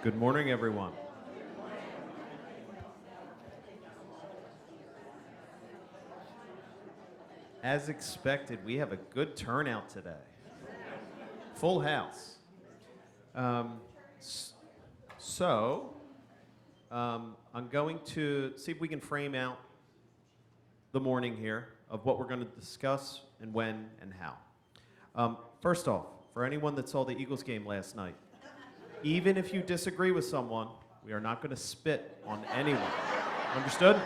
Good morning, everyone. As expected, we have a good turnout today. Full house. Um, s- I'm going to see if we can frame out the morning here of what we're going to discuss and when and how. First off, for anyone that saw the Eagles game last night, even if you disagree with someone, we are not going to spit on anyone. Understood?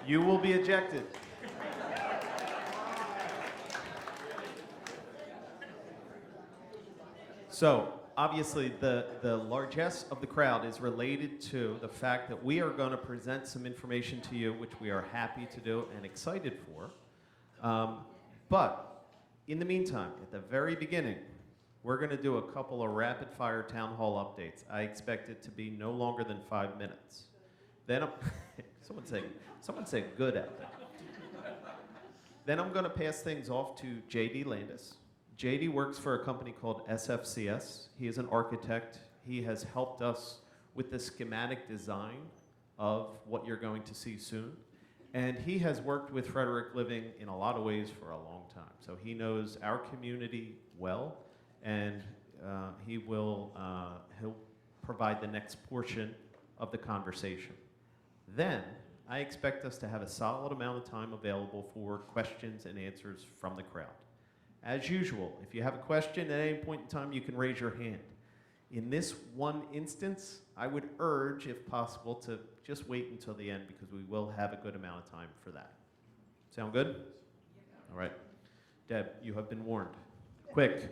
You will be ejected. So, obviously, the largesse of the crowd is related to the fact that we are going to present some information to you, which we are happy to do and excited for. But, in the meantime, at the very beginning, we're going to do a couple of rapid-fire town hall updates. I expect it to be no longer than 5 minutes. Then, someone say good out there. Then I'm going to pass things off to JD Landis. JD works for a company called SFCS. He is an architect. He has helped us with the schematic design of what you're going to see soon. And he has worked with Frederick Living in a lot of ways for a long time. So he knows our community well, and he'll provide the next portion of the conversation. Then, I expect us to have a solid amount of time available for questions and answers from the crowd. As usual, if you have a question at any point in time, you can raise your hand. In this one instance, I would urge, if possible, to just wait until the end because we will have a good amount of time for that. Sound good? All right. Deb, you have been warned. Quick.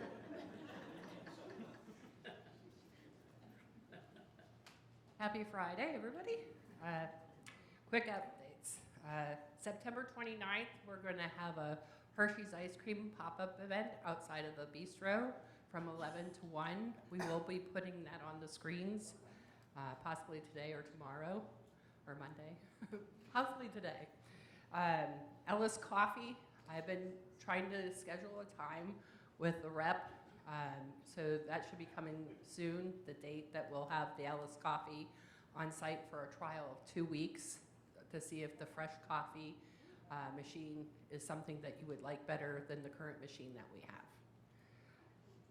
Happy Friday, everybody. Quick updates. September 29th, we're going to have a Hershey's Ice Cream pop-up event outside of the bistro from 11 to 1. We will be putting that on the screens, possibly today or tomorrow, or Monday, possibly today. Ellis Coffee, I've been trying to schedule a time with the rep, so that should be coming soon, the date that we'll have the Ellis Coffee on site for a trial of 2 weeks to see if the fresh coffee machine is something that you would like better than the current machine that we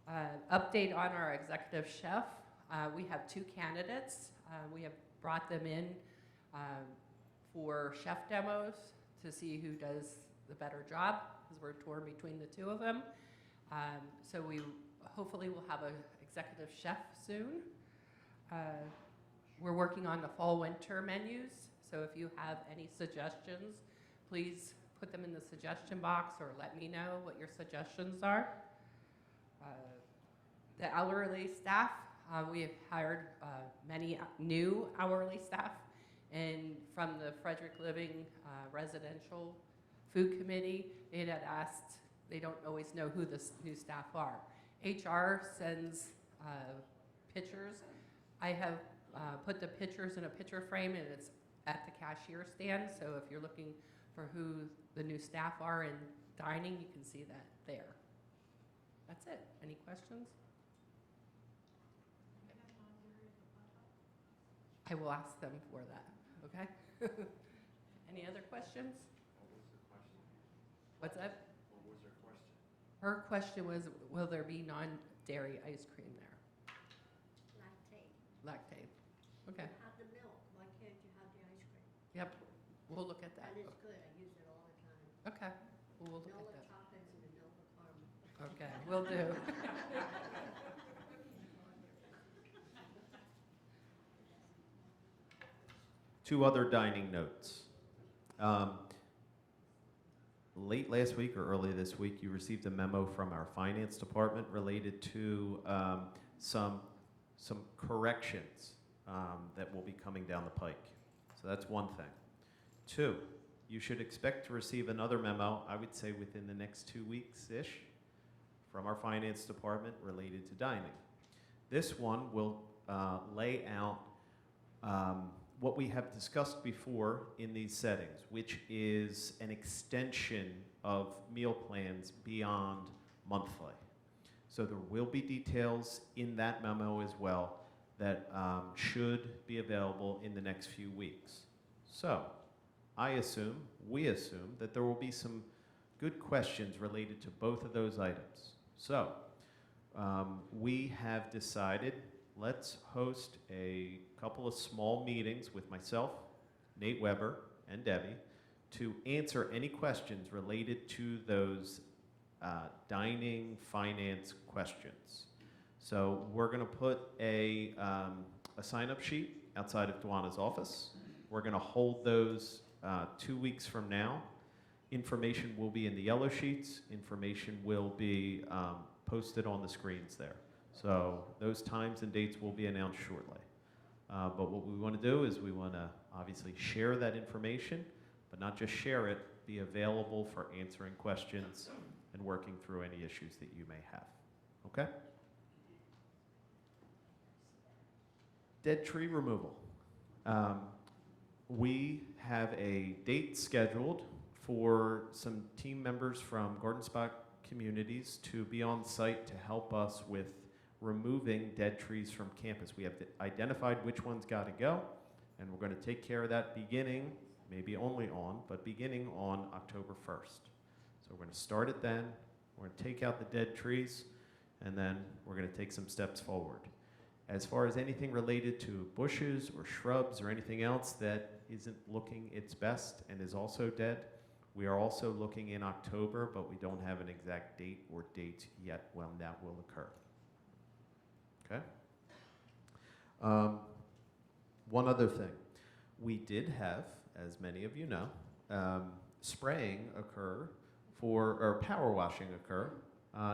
have. Update on our executive chef. We have 2 candidates. We have brought them in for chef demos to see who does the better job, because we're torn between the 2 of them. So we hopefully will have an executive chef soon. We're working on the fall-winter menus, so if you have any suggestions, please put them in the suggestion box or let me know what your suggestions are. The hourly staff, we have hired many new hourly staff, and from the Frederick Living Residential Food Committee, they had asked, they don't always know who the new staff are. HR sends pictures. I have put the pictures in a picture frame, and it's at the cashier stand, so if you're looking for who the new staff are in dining, you can see that there. That's it. Any questions? I will ask them for that, okay? Any other questions? What was the question? What's that? What was her question? Her question was, will there be non-dairy ice cream there? Lactate. Lactate. Okay. Have the milk, why can't you have the ice cream? Yep. We'll look at that. That is good, I use it all the time. Okay. We'll look Vanilla at that. chocolates and vanilla caramel. Okay, will do. Two other dining notes. Late last week or early this week, you received a memo from our finance department related to some corrections that will be coming down the pike. So that's one thing. 2, you should expect to receive another memo, I would say within the next 2 weeks-ish, from our finance department related to dining. This one will lay out what we have discussed before in these settings, which is an extension of meal plans beyond monthly. So there will be details in that memo as well that should be available in the next few weeks. So, we assume that there will be some good questions related to both of those items. So, we have decided, let's host a couple of small meetings with myself, Nate Weber, and Debbie to answer any questions related to those dining finance questions. So we're going to put a sign-up sheet outside of Duana's office. We're going to hold those 2 weeks from now. Information will be in the yellow sheets. Information will be posted on the screens there. So those times and dates will be announced shortly. But what we want to do is we want to obviously share that information, but not just share it, be available for answering questions and working through any issues that you may have. Okay? Dead tree removal. We have a date scheduled for some team members from Garden Spot Communities to be on site to help us with removing dead trees from campus. We have identified which ones got to go, and we're going to take care of that beginning, maybe only on, but beginning on October 1st. So we're going to start it then, we're going to take out the dead trees, and then we're going to take some steps forward. As far as anything related to bushes or shrubs or anything else that isn't looking its best and is also dead, we are also looking in October, but we don't have an exact date or dates yet when that will occur. Okay? One other thing. We did have, as many of you know, spraying occur or power washing occur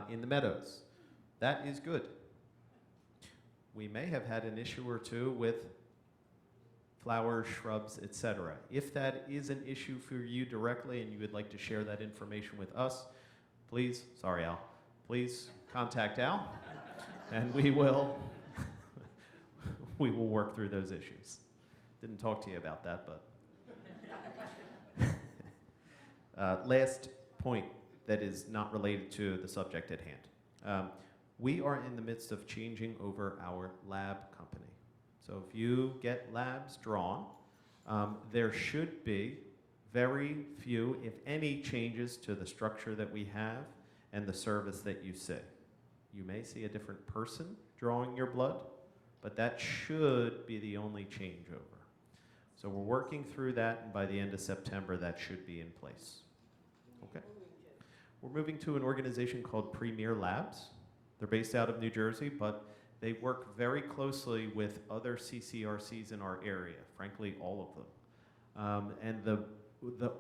in the meadows. That is good. We may have had an issue or two with flowers, shrubs, etc. If that is an issue for you directly and you would like to share that information with us, please, sorry Al, please contact Al and we will work through those issues. Didn't talk to you about that, but last point that is not related to the subject at hand. We are in the midst of changing over our lab company. So if you get labs drawn, there should be very few, if any, changes to the structure that we have and the service that you see. You may see a different person drawing your blood, but that should be the only changeover. So we're working through that, and by the end of September, that should be in place. Okay. We're moving to an organization called Premier Labs. They're based out of New Jersey, but they work very closely with other CCRCs in our area, frankly, all of them. And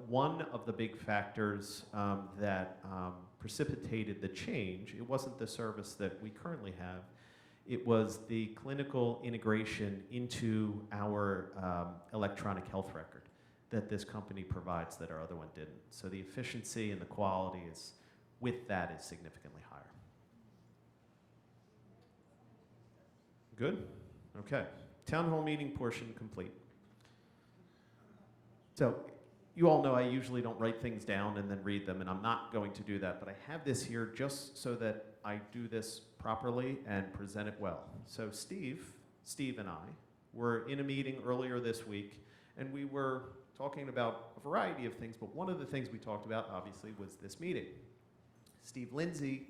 one of the big factors that precipitated the change, it wasn't the service that we currently have, it was the clinical integration into our electronic health record that this company provides that our other one didn't. So the efficiency and the quality with that is significantly higher. Good? Okay. Town hall meeting portion complete. So you all know I usually don't write things down and then read them, and I'm not going to do that, but I have this here just so that I do this properly and present it well. So Steve and I were in a meeting earlier this week, and we were talking about a variety of things, but one of the things we talked about, obviously, was this meeting. Steve Lindsay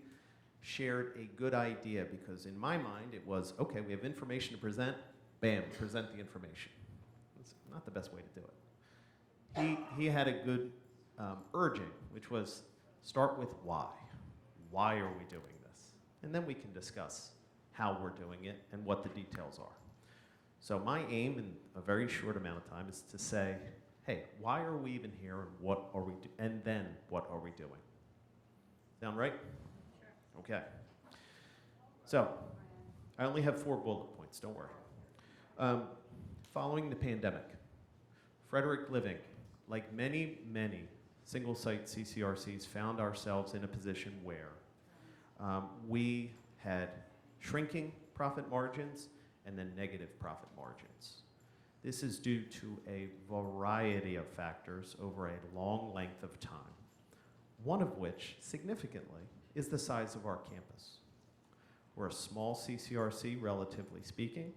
shared a good idea because in my mind it was, okay, we have information to present, bam, present the information. It's not the best way to do it. He had a good urging, which was start with why. Why are we doing this? And then we can discuss how we're doing it and what the details are. So my aim in a very short amount of time is to say, hey, why are we even here and what are we doing? And then what are we doing? Sound right? Okay. So, I only have 4 bullet points, don't worry. Following the pandemic, Frederick Living, like many, many single-site CCRCs, found ourselves in a position where we had shrinking profit margins and then negative profit margins. This is due to a variety of factors over a long length of time, one of which, significantly, is the size of our campus. We're a small CCRC, relatively speaking.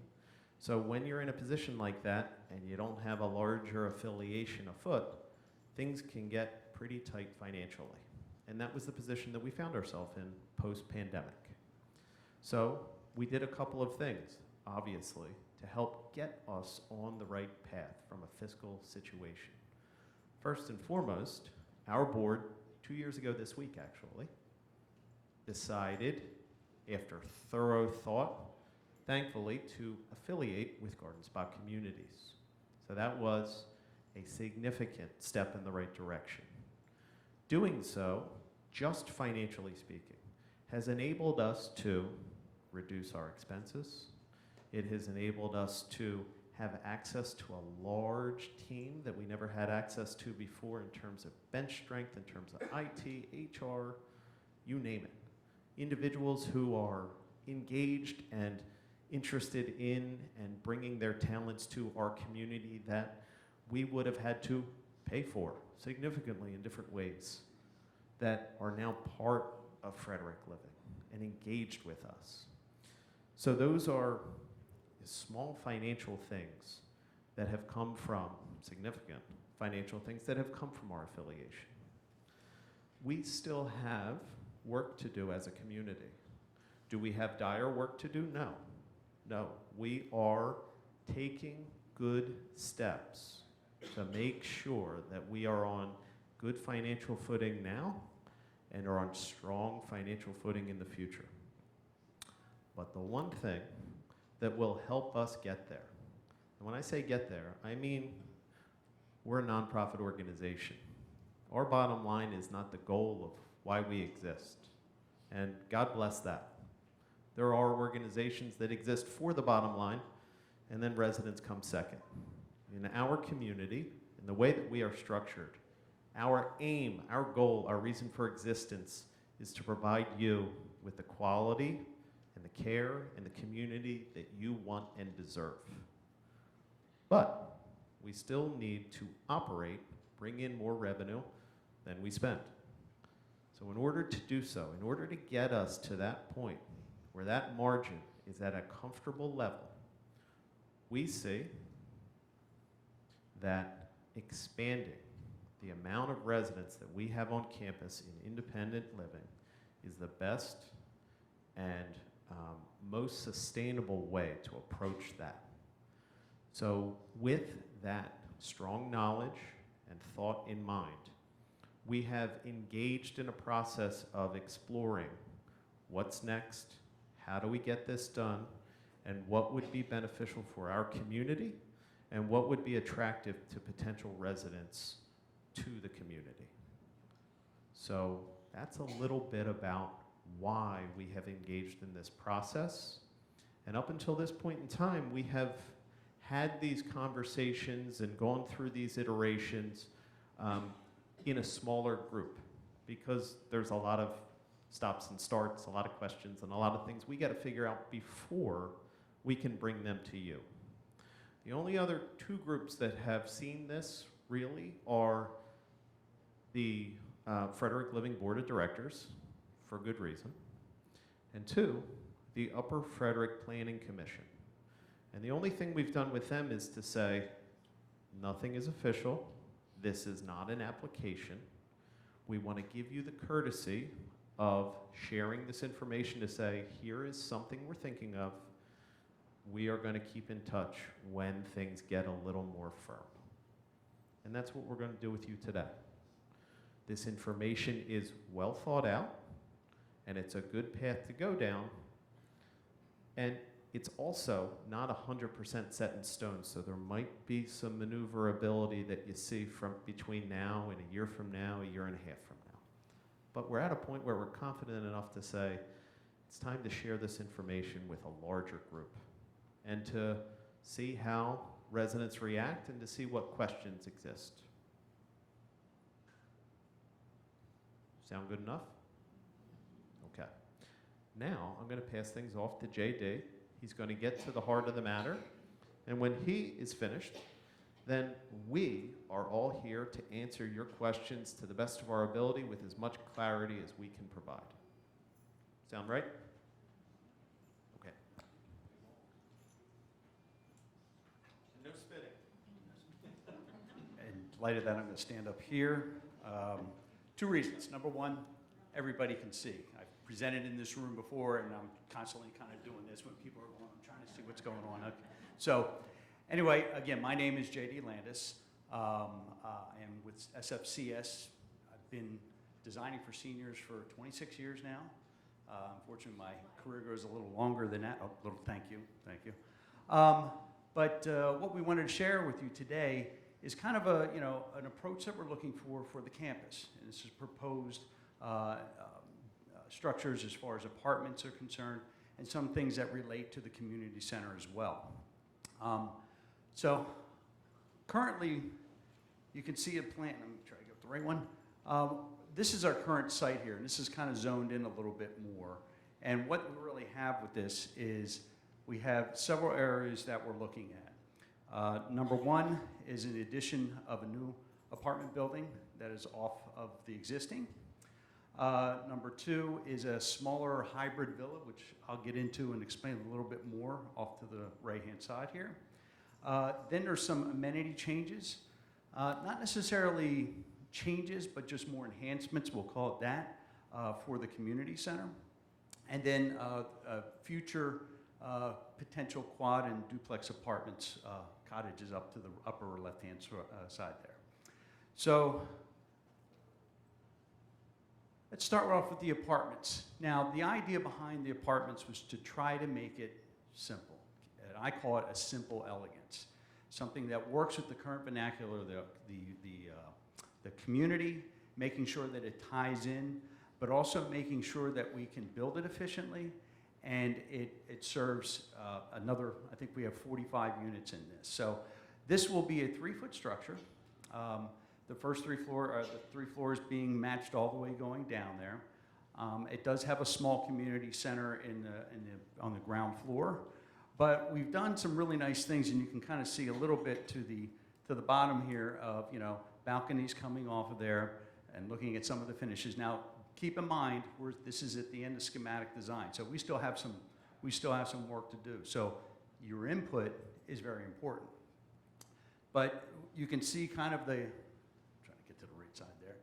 So when you're in a position like that and you don't have a larger affiliation afoot, things can get pretty tight financially. And that was the position that we found ourselves in post-pandemic. So we did a couple of things, obviously, to help get us on the right path from a fiscal situation. First and foremost, our board, 2 years ago this week actually, decided, after thorough thought, thankfully, to affiliate with Garden Spot Communities. So that was a significant step in the right direction. Doing so, just financially speaking, has enabled us to reduce our expenses. It has enabled us to have access to a large team that we never had access to before in terms of bench strength, in terms of IT, HR, you name it. Individuals who are engaged and interested in and bringing their talents to our community that we would have had to pay for significantly in different ways, that are now part of Frederick Living and engaged with us. So those are small financial things that have come from, significant financial things that have come from our affiliation. We still have work to do as a community. Do we have dire work to do? No. No. We are taking good steps to make sure that we are on good financial footing now and are on strong financial footing in the future. But the one thing that will help us get there, and when I say get there, I mean we're a nonprofit organization. Our bottom line is not the goal of why we exist, and God bless that. There are organizations that exist for the bottom line, and then residents come second. In our community, in the way that we are structured, our aim, our goal, our reason for existence is to provide you with the quality and the care and the community that you want and deserve. But we still need to operate, bring in more revenue than we spend. So in order to do so, in order to get us to that point where that margin is at a comfortable level, we see that expanding the amount of residents that we have on campus in independent living is the best and most sustainable way to approach that. So with that strong knowledge and thought in mind, we have engaged in a process of exploring what's next, how do we get this done, and what would be beneficial for our community, and what would be attractive to potential residents to the community. So that's a little bit about why we have engaged in this process. And up until this point in time, we have had these conversations and gone through these iterations in a smaller group, because there's a lot of stops and starts, a lot of questions, and a lot of things we got to figure out before we can bring them to you. The only other two groups that have seen this really are the Frederick Living Board of Directors, for good reason, and two, the Upper Frederick Planning Commission. And the only thing we've done with them is to say, nothing is official, this is not an application. We want to give you the courtesy of sharing this information to say, here is something we're thinking of. We are going to keep in touch when things get a little more firm. And that's what we're going to do with you today. This information is well thought out, and it's a good path to go down. And it's also not 100% set in stone, so there might be some maneuverability that you see from between now and a year from now, a year and a half from now. But we're at a point where we're confident enough to say, it's time to share this information with a larger group and to see how residents react and to see what questions exist. Sound good enough? Okay. Now, I'm going to pass things off to JD. He's going to get to the heart of the matter. And when he is finished, then we are all here to answer your questions to the best of our ability with as much clarity as we can provide. Sound right? Okay. delighted that I'm going to stand up here. Two reasons. Number one, everybody can see. I've presented in this room before, and I'm constantly kind of doing this when people are going, I'm trying to see what's going on. Okay. So anyway, again, my name is J.D. Landis. I am with SFCS. I've been designing for seniors for 26 years now. Unfortunately, my career goes a little longer than that. Oh, little thank you. But what we wanted to share with you today is kind of an approach that we're looking for the campus. And this is proposed structures as far as apartments are concerned, and some things that relate to the community center as well. So currently, you can see a plan. Let me try to get the right one. This is our current site here, and this is kind of zoned in a little bit more. And what we really have with this is we have several areas that we're looking at. Number one is an addition of a new apartment building that is off of the existing. Number two is a smaller hybrid villa, which I'll get into and explain a little bit more off to the right-hand side here. Then there's some amenity changes, not necessarily changes, but just more enhancements, we'll call it that, for the community center. And then future potential quad and duplex apartments, cottages up to the upper left-hand side there. So let's start off with the apartments. Now, the idea behind the apartments was to try to make it simple. And I call it a simple elegance, something that works with the current vernacular, the community, making sure that it ties in, but also making sure that we can build it efficiently, and it serves another, I think we have 45 units in this. So this will be a 3-foot structure. The first the 3 floors being matched all the way going down there. It does have a small community center on the ground floor, but we've done some really nice things, and you can kind of see a little bit to the bottom here of, balconies coming off of there and looking at some of the finishes. Now, keep in mind, this is at the end of schematic design, so we still have some work to do. So your input is very important. But you can see kind of trying to get to the right side there.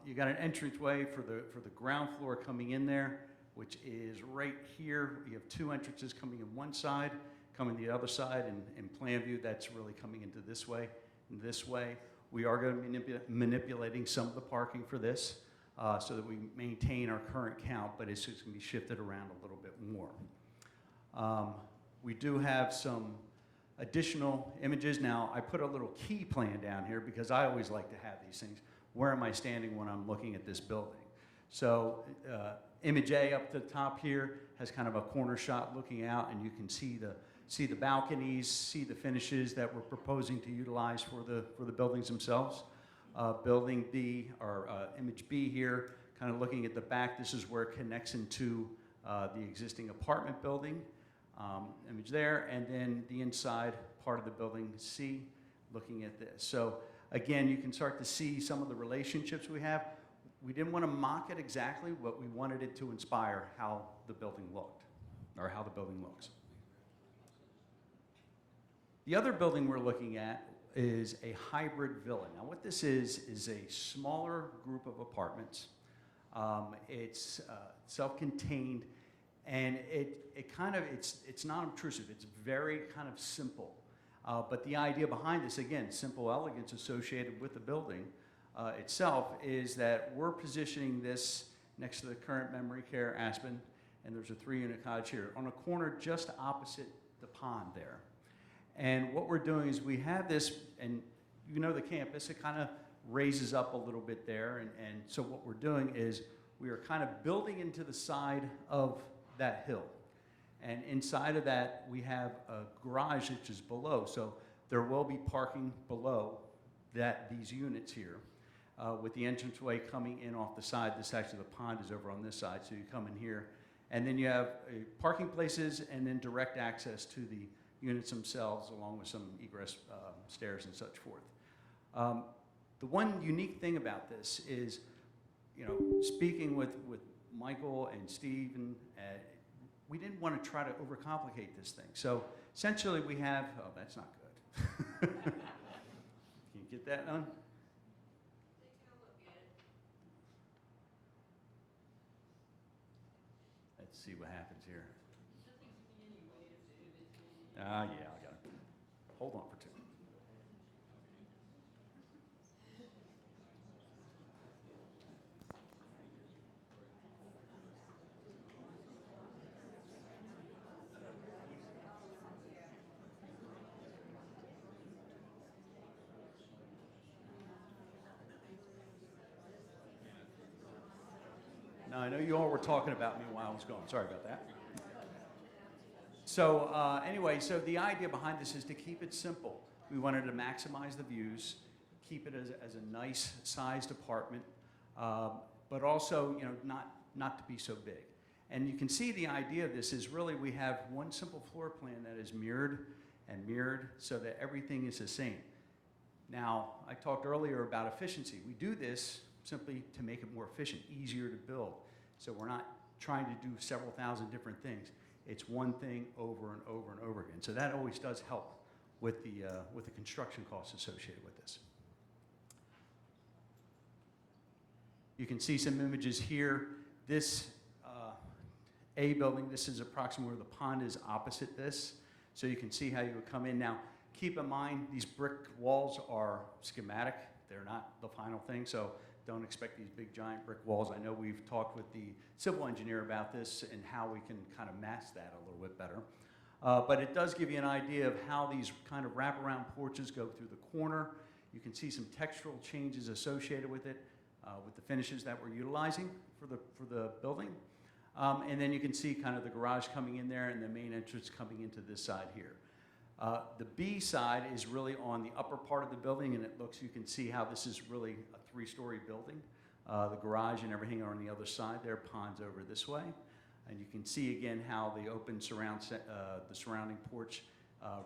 You got an entranceway for the ground floor coming in there, which is right here. You have 2 entrances coming in one side, coming the other side, and in plan view, that's really coming into this way and this way. We are going to be manipulating some of the parking for this so that we maintain our current count, but it's just going to be shifted around a little bit more. We do have some additional images. Now, I put a little key plan down here because I always like to have these things. Where am I standing when I'm looking at this building? So image A up the top here has kind of a corner shot looking out, and you can see the balconies, see the finishes that we're proposing to utilize for the buildings themselves. Building B, or image B here, kind of looking at the back, this is where it connects into the existing apartment building. Image there, and then the inside part of the building C, looking at this. So again, you can start to see some of the relationships we have. We didn't want to mock it exactly, but we wanted it to inspire how the building looked, or how the building looks. The other building we're looking at is a hybrid villa. Now, what this is a smaller group of apartments. It's self-contained, and it's not obtrusive. It's very kind of simple. But the idea behind this, again, simple elegance associated with the building itself, is that we're positioning this next to the current memory care Aspen, and there's a 3-unit cottage here on a corner just opposite the pond there. And what we're doing is we have this, and the campus, it kind of raises up a little bit there. And so what we're doing is we are kind of building into the side of that hill. And inside of that, we have a garage which is below. So there will be parking below these units here with the entranceway coming in off the side. This actually, the pond is over on this side, so you come in here. And then you have parking places and then direct access to the units themselves, along with some egress stairs and such forth. The one unique thing about this is, speaking with Michael and Steve, we didn't want to try to overcomplicate this thing. So essentially we have, oh, that's not good. get that done? Let's see what happens here. Yeah, I got it. Hold on for 2. Now, I know you all were talking about me while I was gone. Sorry about that. So anyway, so the idea behind this is to keep it simple. We wanted to maximize the views, keep it as a nice sized apartment, but also, you know, not to be so big. And you can see the idea of this is really we have one simple floor plan that is mirrored and mirrored so that everything is the same. Now, I talked earlier about efficiency. We do this simply to make it more efficient, easier to build. So we're not trying to do several thousand different things. It's one thing over and over and over again. So that always does help with the construction costs associated with this. You can see some images here. This A building, this is approximately where the pond is opposite this. So you can see how you would come in. Now, keep in mind, these brick walls are schematic. They're not the final thing, so don't expect these big giant brick walls. I know we've talked with the civil engineer about this and how we can kind of mask that a little bit better. But it does give you an idea of how these kind of wraparound porches go through the corner. You can see some textural changes associated with it, with the finishes that we're utilizing for the building. And then you can see kind of the garage coming in there and the main entrance coming into this side here. The B side is really on the upper part of the building, and you can see how this is really a 3-story building. The garage and everything are on the other side there, ponds over this way. And you can see again how the open the surrounding porch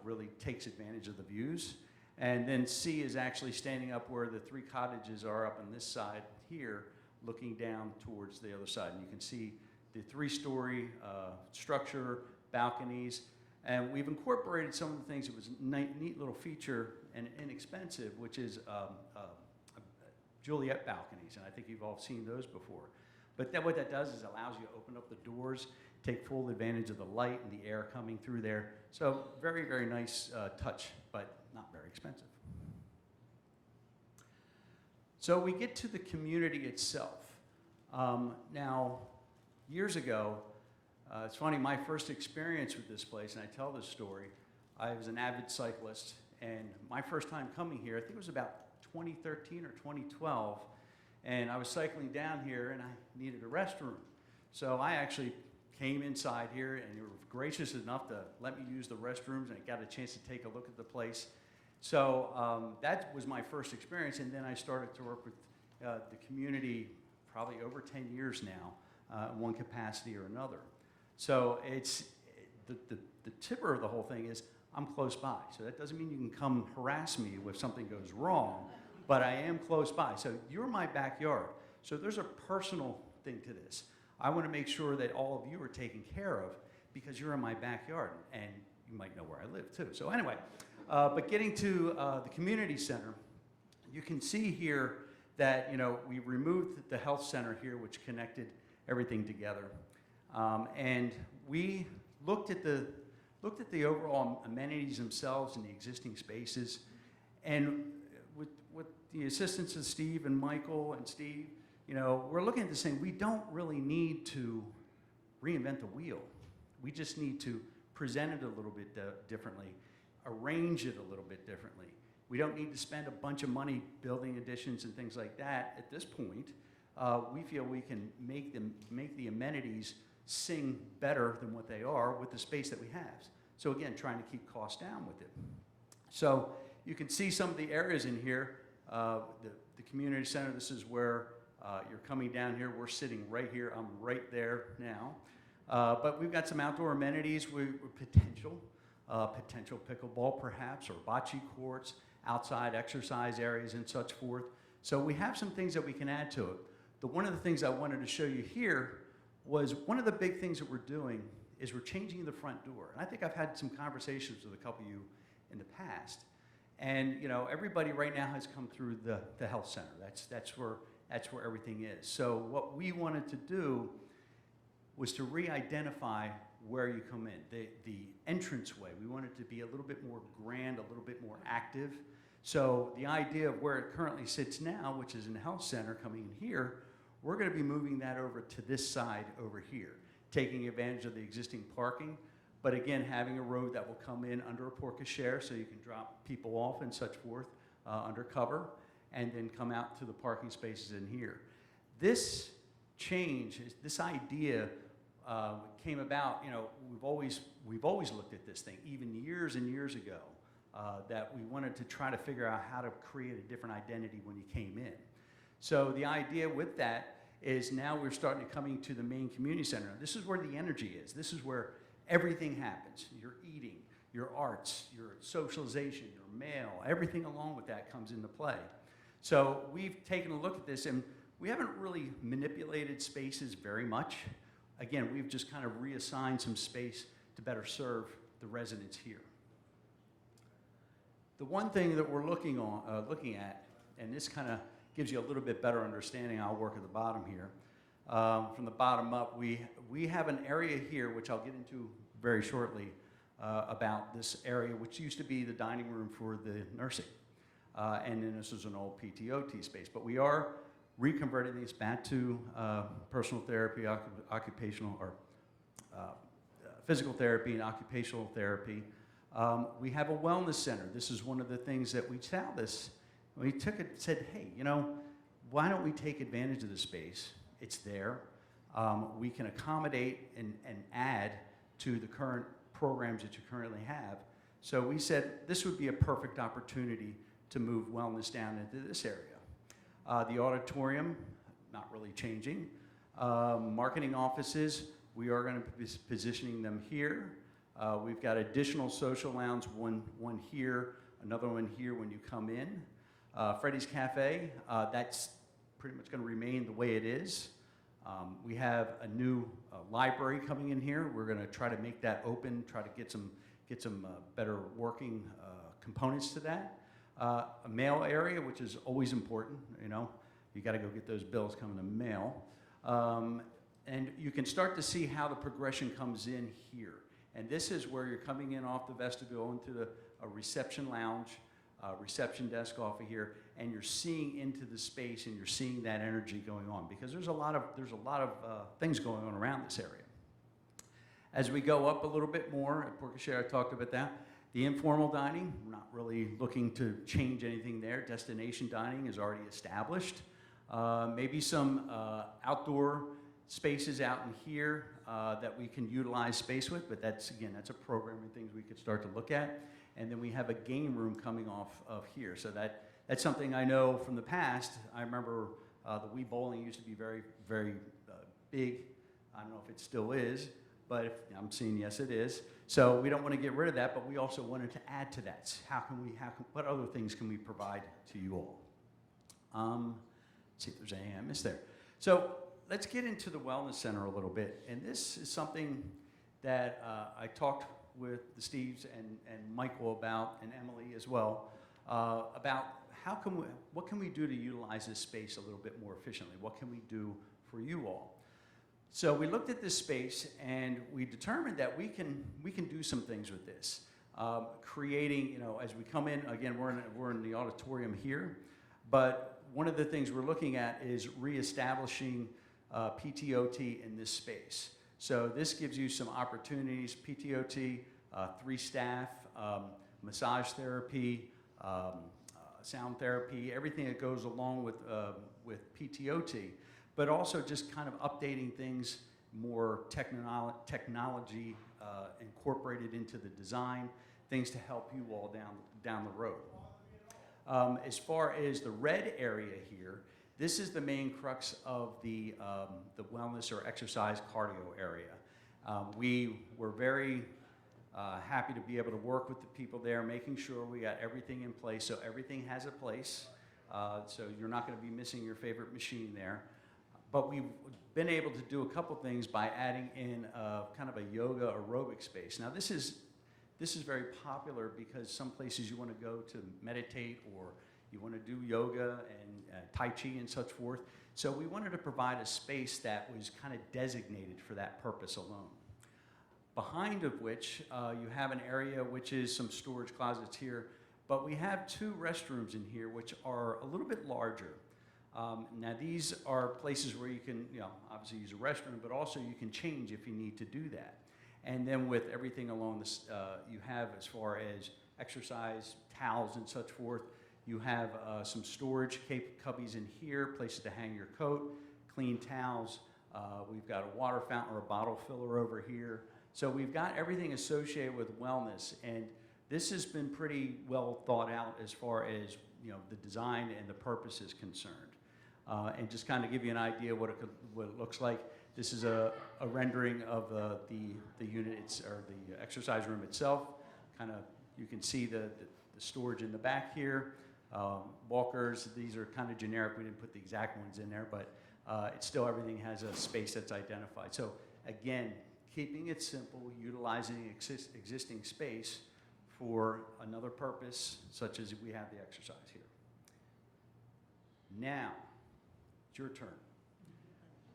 really takes advantage of the views. And then C is actually standing up where the 3 cottages are up on this side here, looking down towards the other side. And you can see the 3-story structure, balconies, and we've incorporated some of the things. It was a neat little feature and inexpensive, which is Juliet balconies, and I think you've all seen those before. But what that does is allows you to open up the doors, take full advantage of the light and the air coming through there. So very, very nice touch, but not very expensive. So we get to the community itself. Now, years ago, it's funny, my first experience with this place, and I tell this story, I was an avid cyclist, and my first time coming here, I think it was about 2013 or 2012, and I was cycling down here and I needed a restroom. So I actually came inside here and you were gracious enough to let me use the restrooms, and I got a chance to take a look at the place. So that was my first experience, and then I started to work with the community probably over 10 years now, in one capacity or another. So it's the tipper of the whole thing is I'm close by. So that doesn't mean you can come harass me if something goes wrong, but I am close by. So you're my backyard. So there's a personal thing to this. I want to make sure that all of you are taken care of because you're in my backyard, and you might know where I live too. So anyway, but getting to the community center, you can see here that we removed the health center here, which connected everything together. And we looked at the overall amenities themselves and the existing spaces, and with the assistance of Steve and Michael and Steve, we're looking at this saying we don't really need to reinvent the wheel. We just need to present it a little bit differently, arrange it a little bit differently. We don't need to spend a bunch of money building additions and things like that at this point. We feel we can make the amenities sing better than what they are with the space that we have. So again, trying to keep costs down with it. So you can see some of the areas in here. The community center, this is where you're coming down here. We're sitting right here. I'm right there now. But we've got some outdoor amenities with potential pickleball perhaps, or bocce courts, outside exercise areas and such forth. So we have some things that we can add to it. One of the things I wanted to show you here was one of the big things that we're doing is we're changing the front door. And I think I've had some conversations with a couple of you in the past. And you know, everybody right now has come through the health center. That's where everything is. So what we wanted to do was to re-identify where you come in. The entranceway, we wanted it to be a little bit more grand, a little bit more active. So the idea of where it currently sits now, which is in the health center coming in here, we're going to be moving that over to this side over here, taking advantage of the existing parking, but again, having a road that will come in under a porte cochere so you can drop people off and such forth under cover, and then come out to the parking spaces in here. This change, this idea came about, you know, we've always looked at this thing, even years and years ago, that we wanted to try to figure out how to create a different identity when you came in. So the idea with that is now we're starting to coming to the main community center. This is where the energy is. This is where everything happens. Your eating, your arts, your socialization, your mail, everything along with that comes into play. So we've taken a look at this, and we haven't really manipulated spaces very much. Again, we've just kind of reassigned some space to better serve the residents here. The one thing that we're looking at, and this kind of gives you a little bit better understanding, I'll work at the bottom here. From the bottom up, we have an area here, which I'll get into very shortly, about this area, which used to be the dining room for the nursing. And then this is an old PTOT space. But we are reconverting these back to personal therapy, occupational, or physical therapy and occupational therapy. We have a wellness center. This is one of the things that we we took it, said, hey, you know, why don't we take advantage of the space? It's there. We can accommodate and add to the current programs that you currently have. So we said this would be a perfect opportunity to move wellness down into this area. The auditorium, not really changing. Marketing offices, we are going to be positioning them here. We've got additional social lounge, one here, another one here when you come in. Freddy's Cafe, that's pretty much going to remain the way it is. We have a new library coming in here. We're going to try to make that open, try to get some better working components to that. A mail area, which is always important, you know. You got to go get those bills coming in the mail. And you can start to see how the progression comes in here. And this is where you're coming in off the vestibule into a reception lounge, reception desk off of here, and you're seeing into the space and you're seeing that energy going on, because there's a lot of things going on around this area. As we go up a little bit more, at porte cochere, I talked about that. The informal dining, we're not really looking to change anything there. Destination dining is already established. Maybe some outdoor spaces out in here that we can utilize space with, but that's a programming things we could start to look at. And then we have a game room coming off of here. So that's something I know from the past. I remember the Wii Bowling used to be very, very big. I don't know if it still is, but I'm seeing yes, it is. So we don't want to get rid of that, but we also wanted to add to that. What other things can we provide to you all? Let's see if there's anything I missed there. So let's get into the Wellness Center a little bit. And this is something that I talked with the Steves and Michael about, and Emily as well, about what can we do to utilize this space a little bit more efficiently? What can we do for you all? So we looked at this space and we determined that we can do some things with this. Creating, you know, as we come in, again, we're in the auditorium here, but one of the things we're looking at is reestablishing PTOT in this space. So this gives you some opportunities, PTOT, 3 staff, massage therapy, sound therapy, everything that goes along with PTOT, but also just kind of updating things, more technology incorporated into the design, things to help you all down the road. As far as the red area here, this is the main crux of the wellness or exercise cardio area. We were very happy to be able to work with the people there, making sure we got everything in place, so everything has a place. So you're not going to be missing your favorite machine there. But we've been able to do a couple things by adding in kind of a yoga aerobic space. Now this is This is very popular because some places you want to go to meditate or you want to do yoga and Tai Chi and such forth. So we wanted to provide a space that was kind of designated for that purpose alone. Behind of which you have an area which is some storage closets here, but we have 2 restrooms in here which are a little bit larger. Now these are places where you can, obviously use a restroom, but also you can change if you need to do that. And then with everything along this, you have as far as exercise, towels and such forth, you have some storage cubbies in here, places to hang your coat, clean towels. We've got a water fountain or a bottle filler over here. So we've got everything associated with wellness, and this has been pretty well thought out as far as the design and the purpose is concerned. And just kind of give you an idea what it looks like. This is a rendering of the unit or the exercise room itself. Kind of you can see the storage in the back here. Walkers, these are kind of generic. We didn't put the exact ones in there, but it's still everything has a space that's identified. So again, keeping it simple, utilizing existing space for another purpose, such as we have the exercise here. Now, it's your turn.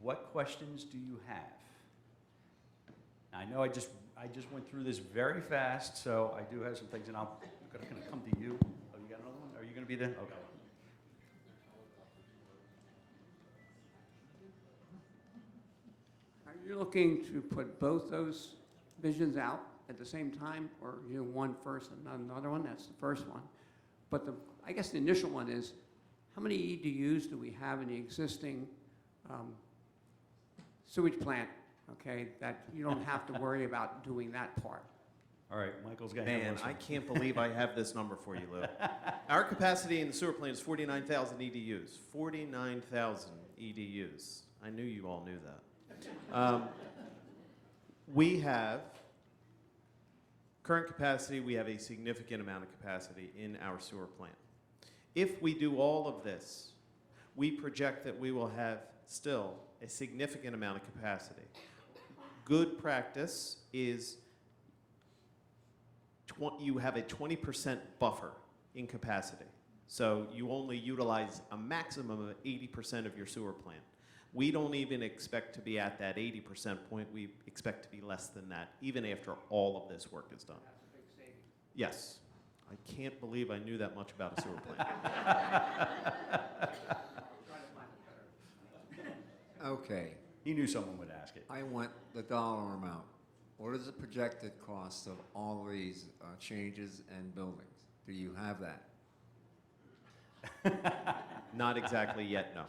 What questions do you have? I know I just went through this very fast, so I do have some things, and I'm going to come to you. Oh, you got another one? Are you going to be there? Okay. Are you looking to put both those visions out at the same time, or you one first and another one? That's the first one. But I guess the initial one is, how many EDUs do we have in the existing sewage plant, okay, that you don't have to worry about doing that part? All right, Michael's got Man, I can't believe I have this number for you, Lou. Our capacity in the sewer plant is 49,000 EDUs. 49,000 EDUs. I knew you all knew that. We have current capacity. We have a significant amount of capacity in our sewer plant. If we do all of this, we project that we will have still a significant amount of capacity. Good practice is you have a 20% buffer in capacity. So you only utilize a maximum of 80% of your sewer plant. We don't even expect to be at that 80% point. We expect to be less than that, even after all of this work is done. That's a big savings. Yes. I can't believe I knew that much about a sewer plant. Okay, He knew someone would ask it. I want the dollar amount. What is the projected cost of all these changes and buildings? Do you have that? Not exactly yet, no.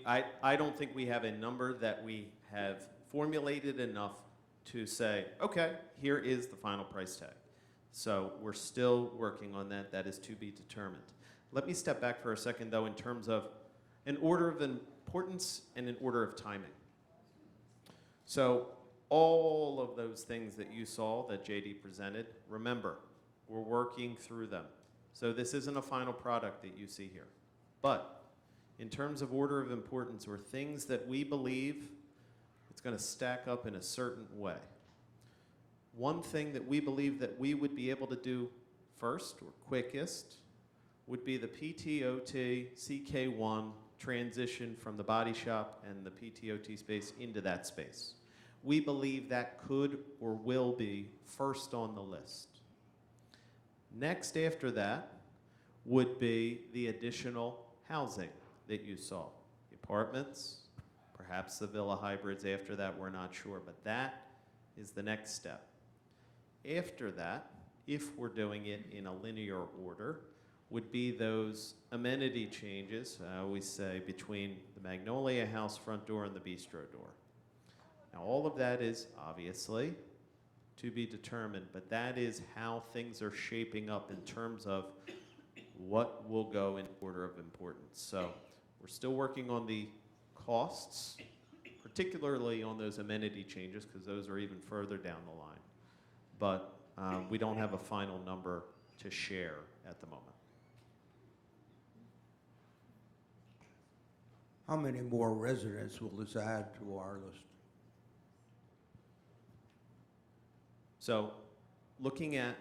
I don't think we have a number that we have formulated enough to say, okay, here is the final price tag. So we're still working on that. That is to be determined. Let me step back for a second, though, in terms of an order of importance and an order of timing. So all of those things that you saw that JD presented, remember, we're working through them. So this isn't a final product that you see here. But in terms of order of importance or things that we believe it's going to stack up in a certain way, one thing that we believe that we would be able to do first or quickest would be the PTOT CK1 transition from the body shop and the PTOT space into that space. We believe that could or will be first on the list. Next after that would be the additional housing that you saw. The apartments, perhaps the villa hybrids after that, we're not sure, but that is the next step. After that, if we're doing it in a linear order, would be those amenity changes, I always say, between the Magnolia House front door and the bistro door. Now, all of that is obviously to be determined, but that is how things are shaping up in terms of what will go in order of importance. So we're still working on the costs, particularly on those amenity changes, because those are even further down the line. But we don't have a final number to share at the moment. How many more residents will this add to our list? So looking at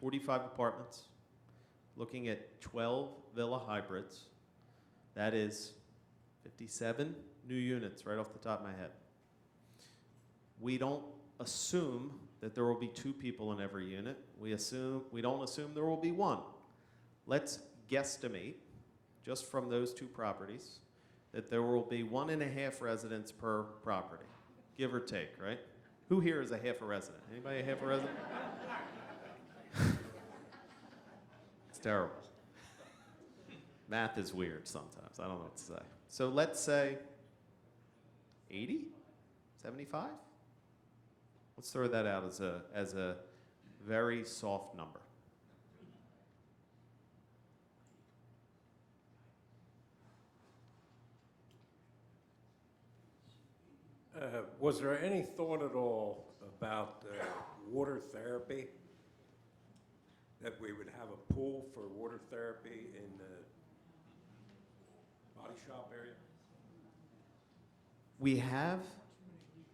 45 apartments, looking at 12 villa hybrids, that is 57 new units right off the top of my head. We don't assume that there will be 2 people in every unit. We don't assume there will be 1. Let's guesstimate, just from those 2 properties, that there will be 1.5 residents per property, give or take, right? Who here is a half a resident? Anybody a half a resident? It's terrible. Math is weird sometimes. I don't know what to say. So let's say 80, 75? Let's throw that out as a very soft number. Was there any thought at all about water therapy? That we would have a pool for water therapy in the body shop area?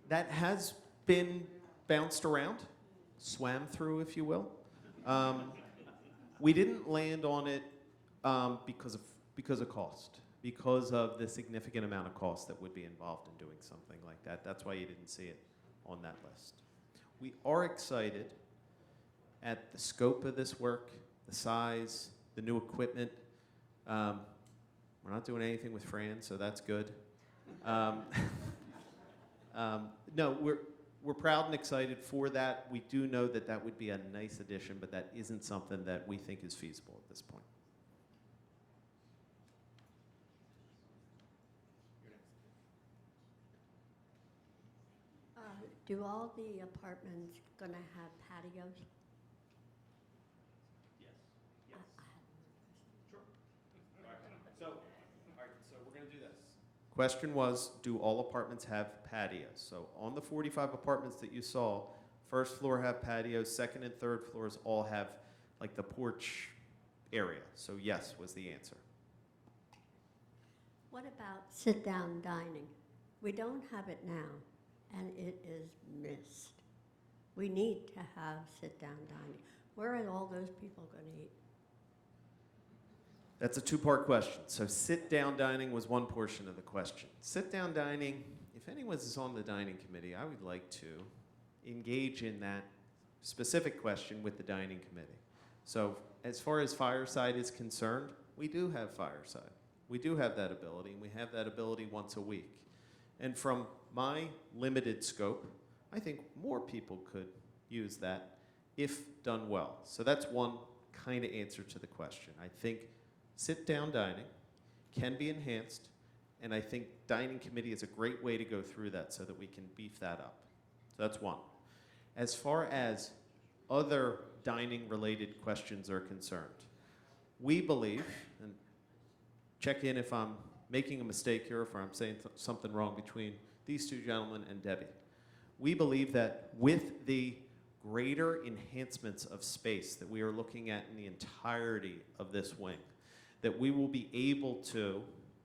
That has been bounced around, swam through, if you will. We didn't land on it because of cost, because of the significant amount of cost that would be involved in doing something like that. That's why you didn't see it on that list. We are excited at the scope of this work, the size, the new equipment. We're not doing anything with Fran, so that's good. No, we're proud and excited for that. We do know that that would be a nice addition, but that isn't something that we think is feasible at this point. Do all the apartments gonna have patios? Yes. Yes. Sure. So we're going to do this. Question was, do all apartments have patios? So on the 45 apartments that you saw, first floor have patios, second and third floors all have like the porch area. So yes was the answer. What about sit-down dining? We don't have it now, and it is missed. We need to have sit-down dining. Where are all those people gonna eat? That's a 2-part question. So sit-down dining was one portion of the question. Sit-down dining, if anyone is on the dining committee, I would like to engage in that specific question with the dining committee. So as far as Fireside is concerned, we do have Fireside. We do have that ability, and we have that ability once a week. And from my limited scope, I think more people could use that if done well. So that's one kind of answer to the question. I think sit-down dining can be enhanced, and I think dining committee is a great way to go through that so that we can beef that up. So that's one. As far as other dining-related questions are concerned, we believe, and check in if I'm making a mistake here, if I'm saying something wrong between these 2 gentlemen and Debbie. We believe that with the greater enhancements of space that we are looking at in the entirety of this wing, that we will be able to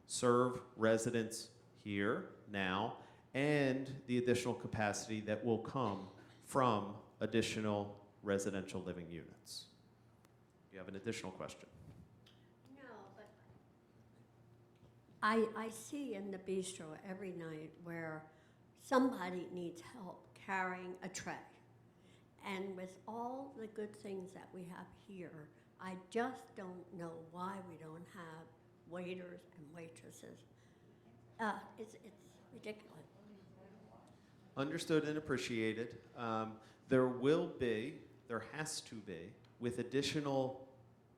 serve residents here, now, and the additional capacity that will come from additional residential living units. You have an additional question? No, but I see in the bistro every night where somebody needs help carrying a tray. And with all the good things that we have here, I just don't know why we don't have waiters and waitresses. It's ridiculous. Understood and appreciated. There has to be, with additional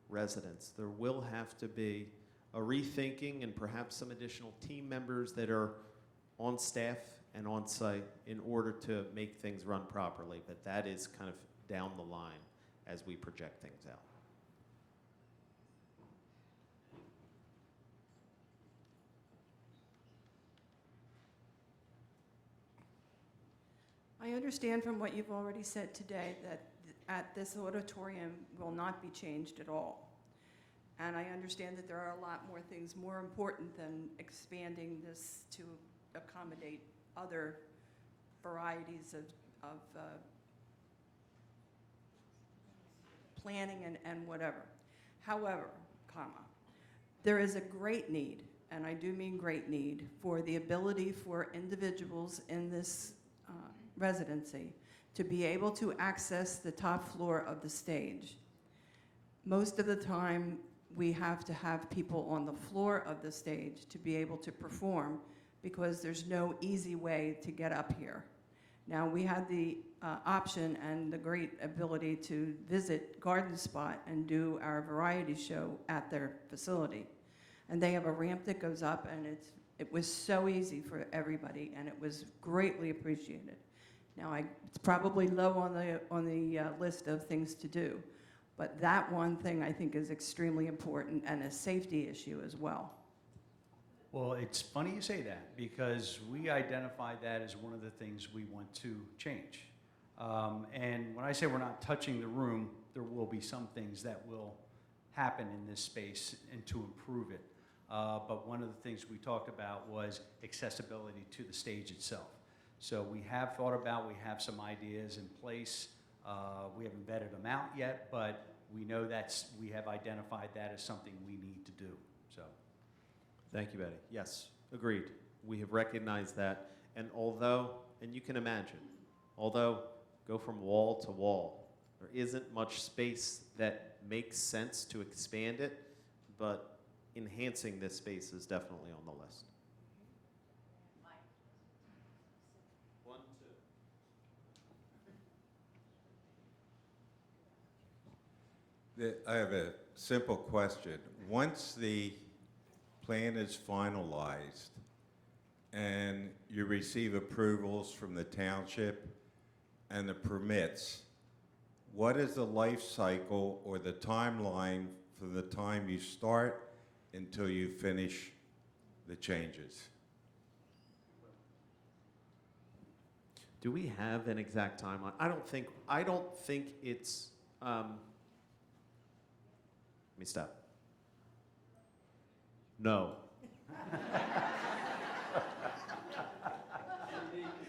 residents, there will have to be a rethinking and perhaps some additional team members that are on staff and on site in order to make things run properly. But that is kind of down the line as we project things out. I understand from what you've already said today that at this auditorium will not be changed at all. And I understand that there are a lot more things more important than expanding this to accommodate other varieties of planning and whatever. However, comma, there is a great need, and I do mean great need, for the ability for individuals in this residency to be able to access the top floor of the stage. Most of the time, we have to have people on the floor of the stage to be able to perform because there's no easy way to get up here. Now, we had the option and the great ability to visit Garden Spot and do our variety show at their facility. And they have a ramp that goes up, and it was so easy for everybody, and it was greatly appreciated. Now, it's probably low on the list of things to do, but that one thing I think is extremely important and a safety issue as well. Well, it's funny you say that because we identified that as one of the things we want to change. And when I say we're not touching the room, there will be some things that will happen in this space and to improve it. But one of the things we talked about was accessibility to the stage itself. So we have thought about, we have some ideas in place. We haven't vetted them out yet, but we know we have identified that as something we need to do. So. Thank you, Betty. Yes, agreed. We have recognized that. And and you can imagine, although go from wall to wall, there isn't much space that makes sense to expand it, but enhancing this space is definitely on the list. 1, 2. I have a simple question. Once the plan is finalized and you receive approvals from the township and the permits, what is the life cycle or the timeline from the time you start until you finish the changes? Do we have an exact timeline? I don't think it's, let me stop. No.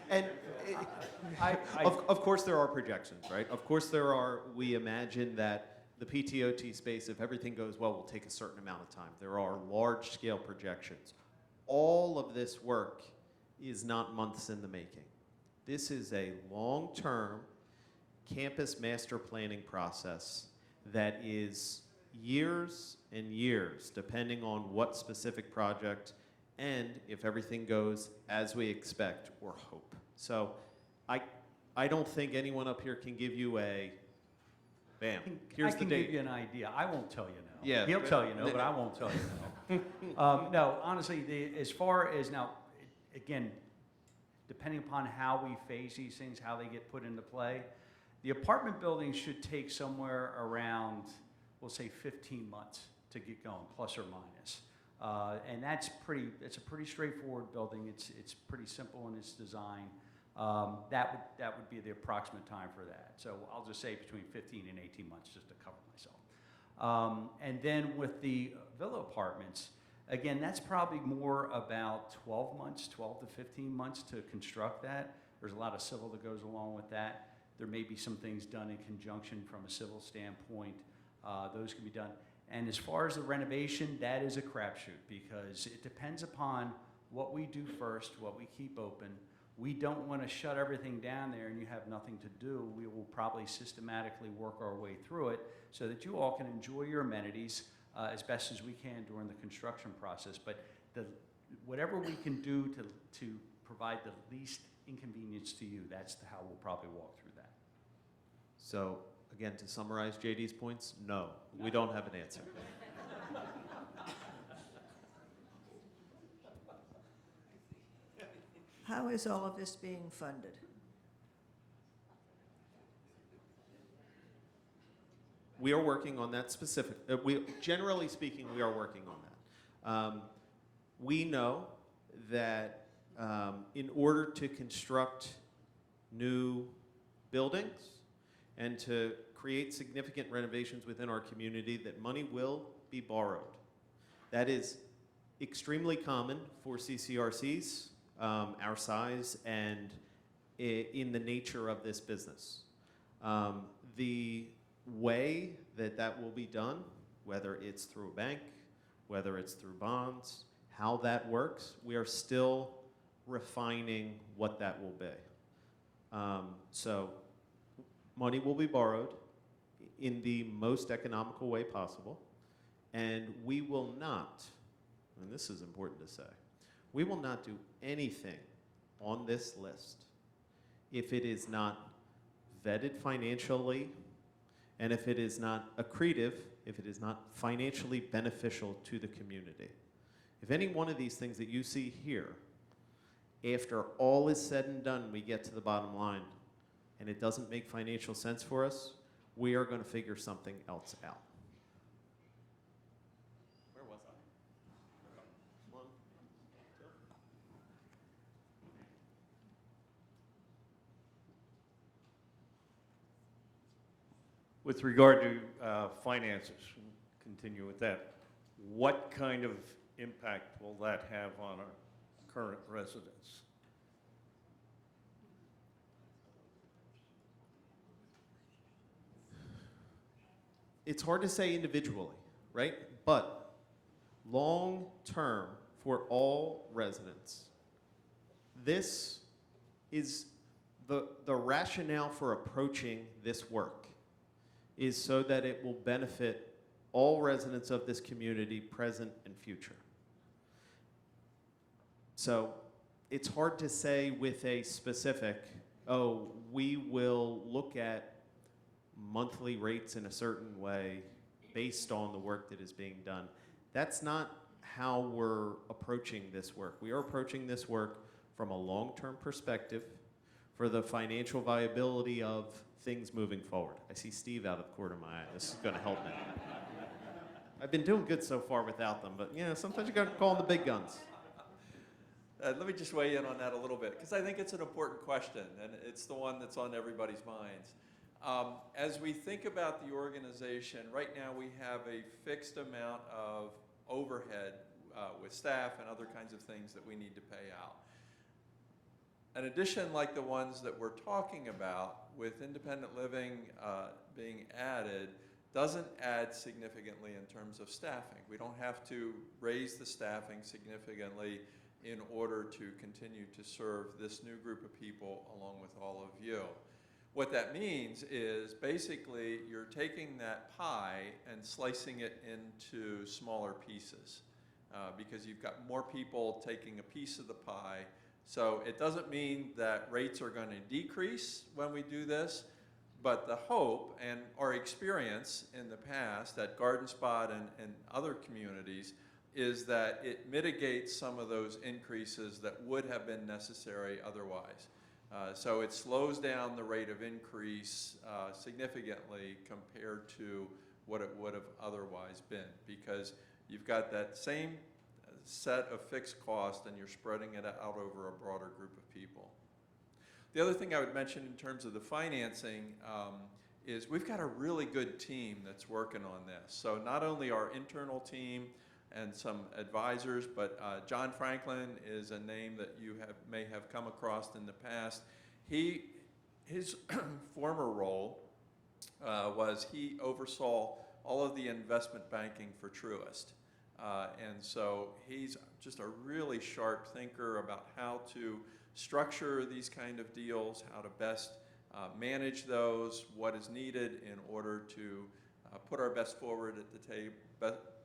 And of course there are projections, right? Of course we imagine that the PTOT space, if everything goes well, will take a certain amount of time. There are large scale projections. All of this work is not months in the making. This is a long-term campus master planning process that is years and years, depending on what specific project and if everything goes as we expect or hope. So I don't think anyone up here can give you a, bam, here's I the can date. give you an idea. I won't tell you no. Yeah, He'll but- tell you no, but I won't tell you no. No, honestly, as far as now, again, depending upon how we phase these things, how they get put into play, the apartment building should take somewhere around, we'll say 15 months to get going, plus or minus. And it's a pretty straightforward building. It's pretty simple in its design. That would be the approximate time for that. So I'll just say between 15 and 18 months just to cover myself. And then with the villa apartments, again, that's probably more about 12 months, 12 to 15 months to construct that. There's a lot of civil that goes along with that. There may be some things done in conjunction from a civil standpoint. Those can be done. And as far as the renovation, that is a crapshoot because it depends upon what we do first, what we keep open. We don't want to shut everything down there and you have nothing to do. We will probably systematically work our way through it so that you all can enjoy your amenities as best as we can during the construction process. But whatever we can do to provide the least inconvenience to you, that's how we'll probably walk through that. So again, to summarize JD's points, no, we don't have an answer. How is all of this being funded? We are working on that specific, generally speaking, we are working on that. We know that in order to construct new buildings and to create significant renovations within our community, that money will be borrowed. That is extremely common for CCRCs, our size, and in the nature of this business. The way that that will be done, whether it's through a bank, whether it's through bonds, how that works, we are still refining what that will be. So money will be borrowed in the most economical way possible, and we will not, and this is important to say, we will not do anything on this list if it is not vetted financially, and if it is not accretive, if it is not financially beneficial to the community. If any one of these things that you see here, after all is said and done, we get to the bottom line, and it doesn't make financial sense for us, we are going to figure something else out. Where was I? 1, 2. With regard to finances, continue with that, what kind of impact will that have on our current residents? It's hard to say individually, right? But long term for all residents, this is the rationale for approaching this work is so that it will benefit all residents of this community, present and future. So it's hard to say with a specific, oh, we will look at monthly rates in a certain way based on the work that is being done. That's not how we're approaching this work. We are approaching this work from a long-term perspective for the financial viability of things moving forward. I see Steve out of the corner of my eye. This is going to help me. I've been doing good so far without them, but you know, sometimes you got to call on the big guns. Let me just weigh in on that a little bit, because I think it's an important question, and it's the one that's on everybody's minds. As we think about the organization, right now we have a fixed amount of overhead with staff and other kinds of things that we need to pay out. An addition like the ones that we're talking about, with independent living being added, doesn't add significantly in terms of staffing. We don't have to raise the staffing significantly in order to continue to serve this new group of people along with all of you. What that means is basically you're taking that pie and slicing it into smaller pieces because you've got more people taking a piece of the pie. So it doesn't mean that rates are going to decrease when we do this, but the hope and our experience in the past at Garden Spot and other communities is that it mitigates some of those increases that would have been necessary otherwise. So it slows down the rate of increase significantly compared to what it would have otherwise been, because you've got that same set of fixed costs and you're spreading it out over a broader group of people. The other thing I would mention in terms of the financing is we've got a really good team that's working on this. So not only our internal team and some advisors, but John Franklin is a name that you may have come across in the past. His former role was he oversaw all of the investment banking for Truist. And so he's just a really sharp thinker about how to structure these kind of deals, how to best manage those, what is needed in order to put our best forward at the table,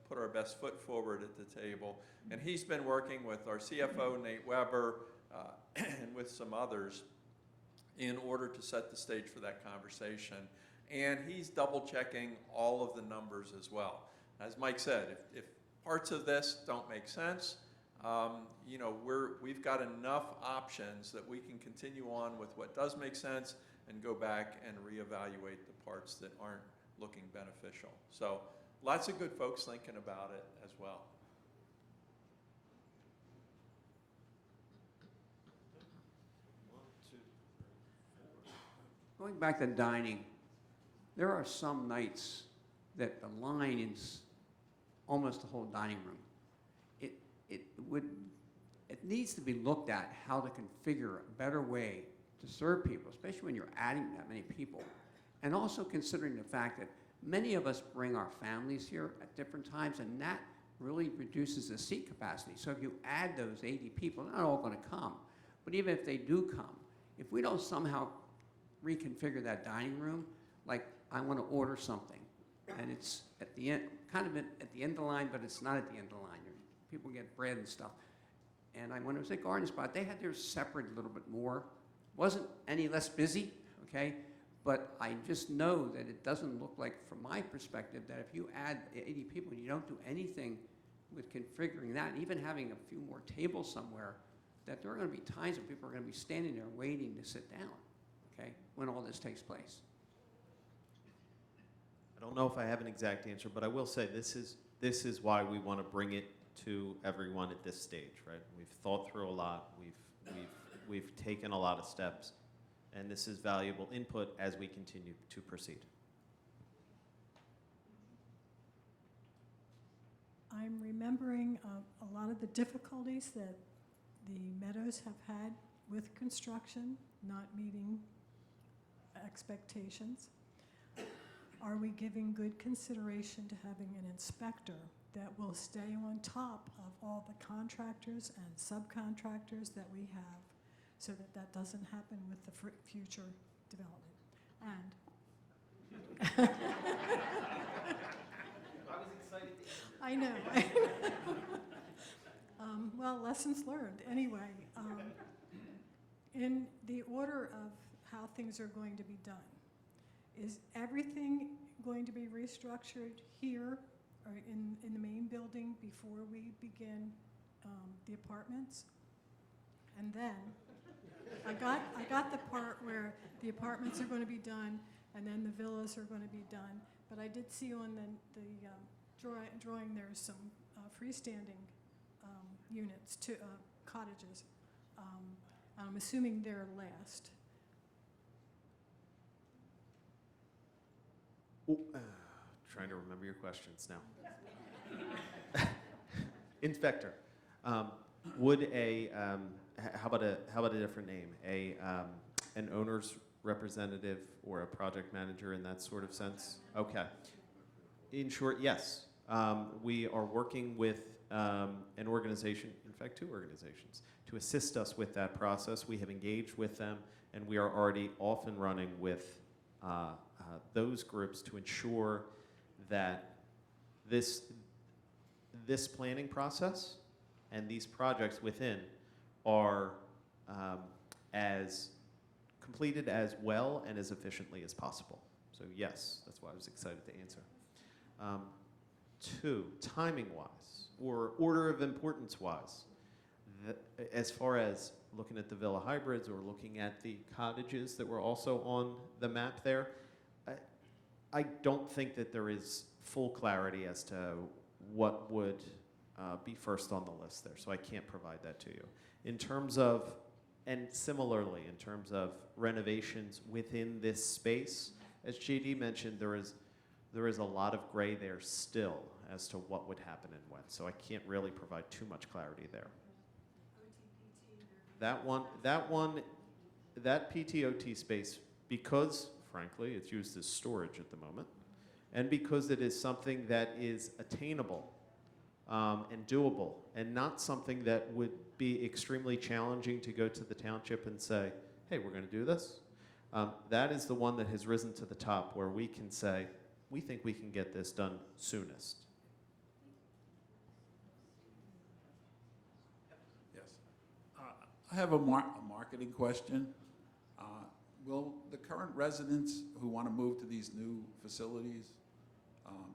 put our best foot forward at the table. And he's been working with our CFO, Nate Weber, and with some others in order to set the stage for that conversation. And he's double checking all of the numbers as well. As Mike said, if parts of this don't make sense, you know, we've got enough options that we can continue on with what does make sense and go back and reevaluate the parts that aren't looking beneficial. So lots of good folks thinking about it as well. Going back to dining, there are some nights that the line is almost the whole dining room. It needs to be looked at how to configure a better way to serve people, especially when you're adding that many people. And also considering the fact that many of us bring our families here at different times, and that really reduces the seat capacity. So if you add those 80 people, they're not all going to come, but even if they do come, if we don't somehow reconfigure that dining room, like I want to order something, and it's at the end, kind of at the end of the line, but it's not at the end of the line. People get bread and stuff. And when it was at Garden Spot, they had theirs separate a little bit more. Wasn't any less busy, okay? But I just know that it doesn't look like, from my perspective, that if you add 80 people and you don't do anything with configuring that, even having a few more tables somewhere, that there are going to be times when people are going to be standing there waiting to sit down, okay, when all this takes place. I don't know if I have an exact answer, but I will say this is why we want to bring it to everyone at this stage, right? We've thought through a lot. We've taken a lot of steps, and this is valuable input as we continue to proceed. I'm remembering a lot of the difficulties that the Meadows have had with construction, not meeting expectations. Are we giving good consideration to having an inspector that will stay on top of all the contractors and subcontractors that we have so that that doesn't happen with the future development? And I was excited. I know. Well, lessons learned. Anyway, in the order of how things are going to be done, is everything going to be restructured here or in the main building before we begin the apartments? And then I got the part where the apartments are going to be done and then the villas are going to be done. But I did see on the drawing there's some freestanding units, to cottages. I'm assuming they're last. Trying to remember your questions now. Inspector, would how about a different name? An owner's representative or a project manager in that sort of sense? Okay. In short, yes. We are working with an organization, in fact, 2 organizations, to assist us with that process. We have engaged with them, and we are already off and running with those groups to ensure that this planning process and these projects within are as completed as well and as efficiently as possible. So yes, that's why I was excited to answer. 2, timing-wise, or order of importance-wise, as far as looking at the villa hybrids or looking at the cottages that were also on the map there, I don't think that there is full clarity as to what would be first on the list there, so I can't provide that to you. In terms of, and similarly, in terms of renovations within this space, as JD mentioned, there is a lot of gray there still as to what would happen and when, so I can't really provide too much clarity there. That PTOT space, because frankly it's used as storage at the moment, and because it is something that is attainable and doable, and not something that would be extremely challenging to go to the township and say, hey, we're going to do this. That is the one that has risen to the top where we can say, we think we can get this done soonest. Yes. I have a marketing question. Will the current residents who want to move to these new facilities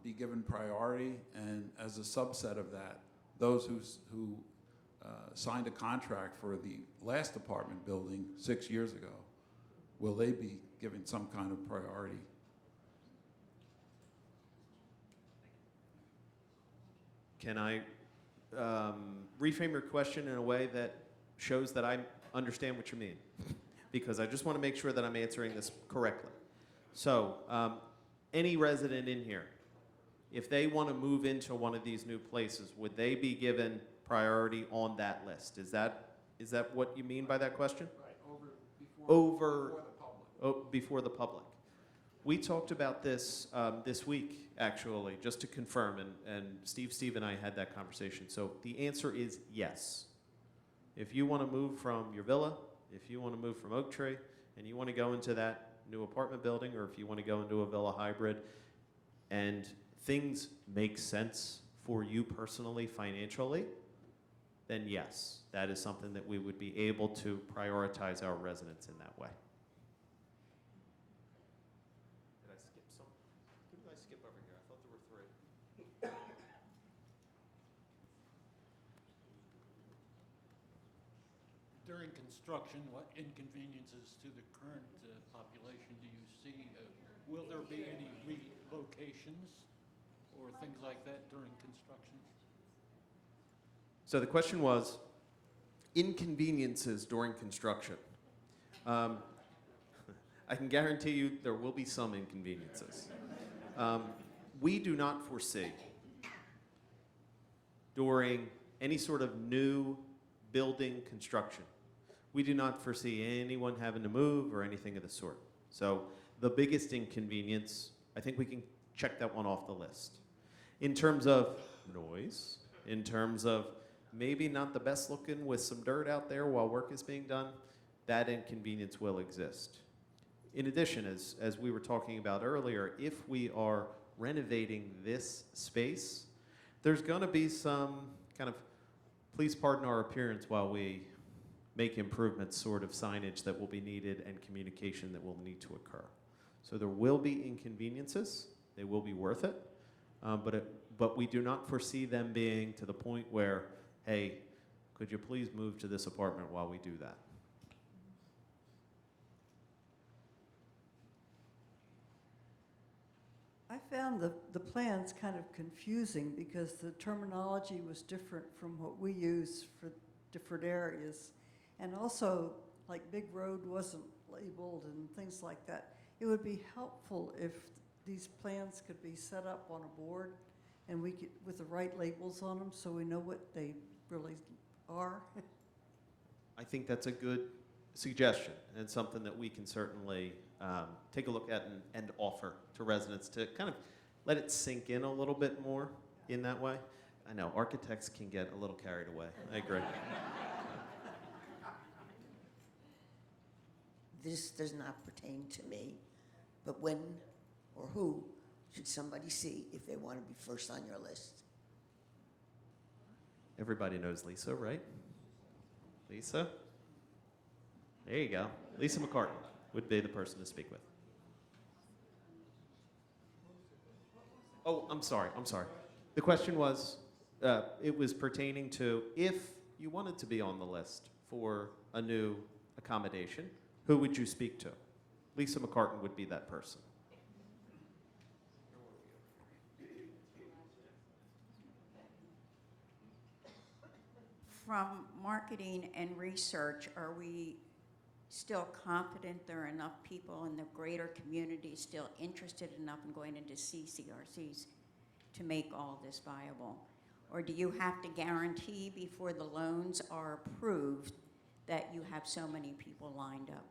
be given priority? And as a subset of that, those who signed a contract for the last apartment building 6 years ago, will they be given some kind of priority? Can I reframe your question in a way that shows that I understand what you mean? Because I just want to make sure that I'm answering this correctly. So, any resident in here, if they want to move into one of these new places, would they be given priority on that list? Is that what you mean by that question? Right, before the public. Before the public. We talked about this this week, actually, just to confirm, and Steve and I had that conversation. So the answer is yes. If you want to move from your villa, if you want to move from Oak Tree, and you want to go into that new apartment building, or if you want to go into a villa hybrid, and things make sense for you personally, financially, then yes, that is something that we would be able to prioritize our residents in that way. Did I skip some? Who did I skip over here? I thought there were three. During construction, what inconveniences to the current population do you see? Will there be any relocations or things like that during construction? So the question was, inconveniences during construction. I can guarantee you there will be some inconveniences. We do not foresee during any sort of new building construction, we do not foresee anyone having to move or anything of the sort. So the biggest inconvenience, I think we can check that one off the list. In terms of noise, in terms of maybe not the best looking with some dirt out there while work is being done, that inconvenience will exist. In addition, as we were talking about earlier, if we are renovating this space, there's going to be some kind of, please pardon our appearance while we make improvements sort of signage that will be needed and communication that will need to occur. So there will be inconveniences. They will be worth it. But we do not foresee them being to the point where, hey, could you please move to this apartment while we do that? I found the plans kind of confusing because the terminology was different from what we use for different areas. And also, like Big Road wasn't labeled and things like that. It would be helpful if these plans could be set up on a board and we could, with the right labels on them, so we know what they really are. I think that's a good suggestion and something that we can certainly take a look at and offer to residents to kind of let it sink in a little bit more in that way. I know architects can get a little carried away. I agree. This does not pertain to me, but when or who should somebody see if they want to be first on your list? Everybody knows Lisa, right? Lisa? There you go. Lisa McCartan would be the person to speak with. Oh, I'm sorry. The question was, it was pertaining to if you wanted to be on the list for a new accommodation, who would you speak to? Lisa McCartan would be that person. From marketing and research, are we still confident there are enough people in the greater community still interested enough in going into CCRCs to make all this viable? Or do you have to guarantee before the loans are approved that you have so many people lined up?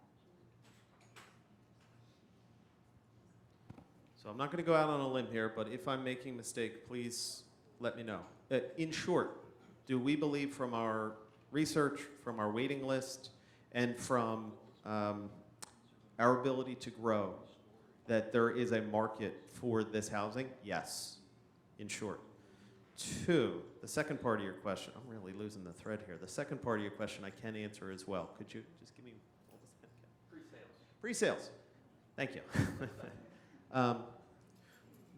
So I'm not going to go out on a limb here, but if I'm making a mistake, please let me know. In short, do we believe from our research, from our waiting list, and from our ability to grow that there is a market for this housing? Yes, in short. Two, the second part of your question, I'm really losing the thread here. The second part of your question I can answer as well. Could you just give me, what was that again? Pre-sales. Thank you.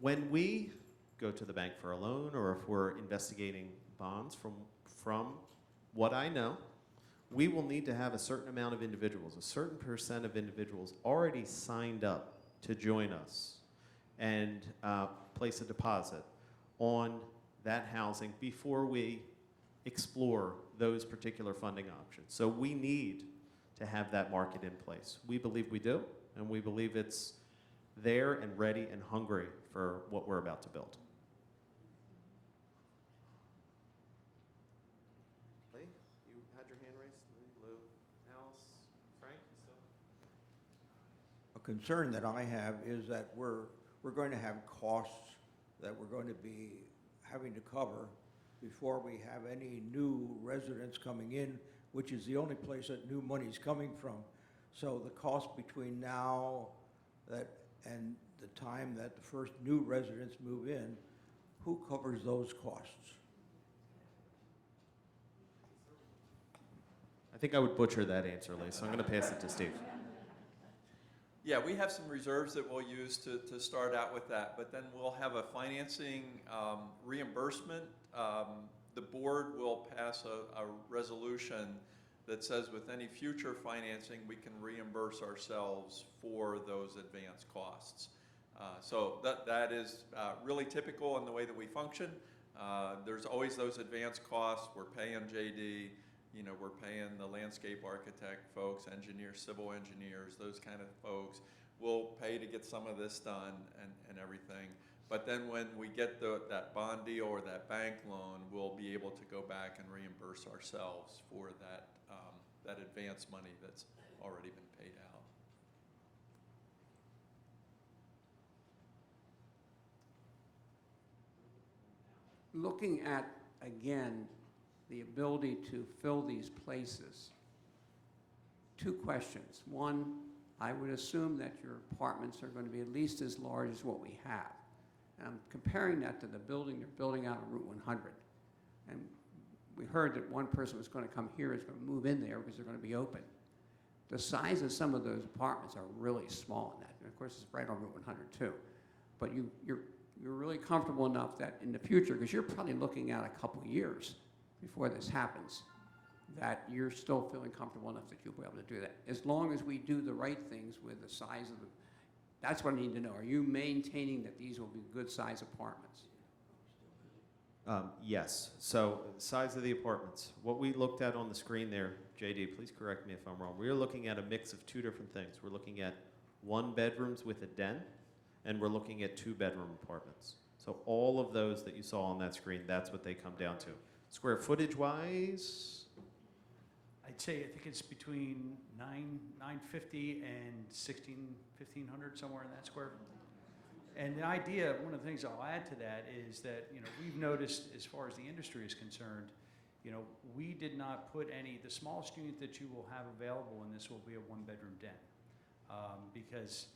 When we go to the bank for a loan or if we're investigating bonds, from what I know, we will need to have a certain amount of individuals, a certain percent of individuals already signed up to join us and place a deposit on that housing before we explore those particular funding options. So we need to have that market in place. We believe we do, and we believe it's there and ready and hungry for what we're about to build. Lee, you had your hand raised. Lee, Lou, Alice, Frank, you still? concern that I have is that we're going to have costs that we're going to be having to cover before we have any new residents coming in, which is the only place that new money's coming from. So the cost between now and the time that the first new residents move in, who covers those costs? I think I would butcher that answer, Lee, so I'm going to pass it to Steve. Yeah, we have some reserves that we'll use to start out with that, but then we'll have a financing reimbursement. The board will pass a resolution that says with any future financing, we can reimburse ourselves for those advanced costs. So that is really typical in the way that we function. There's always those advanced costs. We're paying JD. You know, we're paying the landscape architect folks, engineers, civil engineers, those kind of folks. We'll pay to get some of this done and everything. But then when we get that bond deal or that bank loan, we'll be able to go back and reimburse ourselves for that, that advance money that's already been paid out. Looking at, again, the ability to fill these places, two questions. One, I would assume that your apartments are going to be at least as large as what we have. And I'm comparing that to the building they're building out on Route 100. And we heard that one person was going to come here, is going to move in there because they're going to be open. The size of some of those apartments are really small in that. And of course, it's right on Route 100 too. But you're really comfortable enough that in the future, because you're probably looking at a couple years before this happens, that you're still feeling comfortable enough that you'll be able to do that. As long as we do the right things with the size of the, that's what I need to know. Are you maintaining that these will be good size apartments? Yes. So size of the apartments. What we looked at on the screen there, JD, please correct me if I'm wrong. We are looking at a mix of two different things. We're looking at 1 bedrooms with a den, and we're looking at 2-bedroom apartments. So all of those that you saw on that screen, that's what they come down to. Square footage wise, I'd say, I think it's between 950 and 1,500, somewhere in that square. And the idea, one of the things I'll add to that is that, you know, we've noticed as far as the industry is concerned, you know, we did not put any, the smallest unit that you will have available in this will be a 1-bedroom den. Because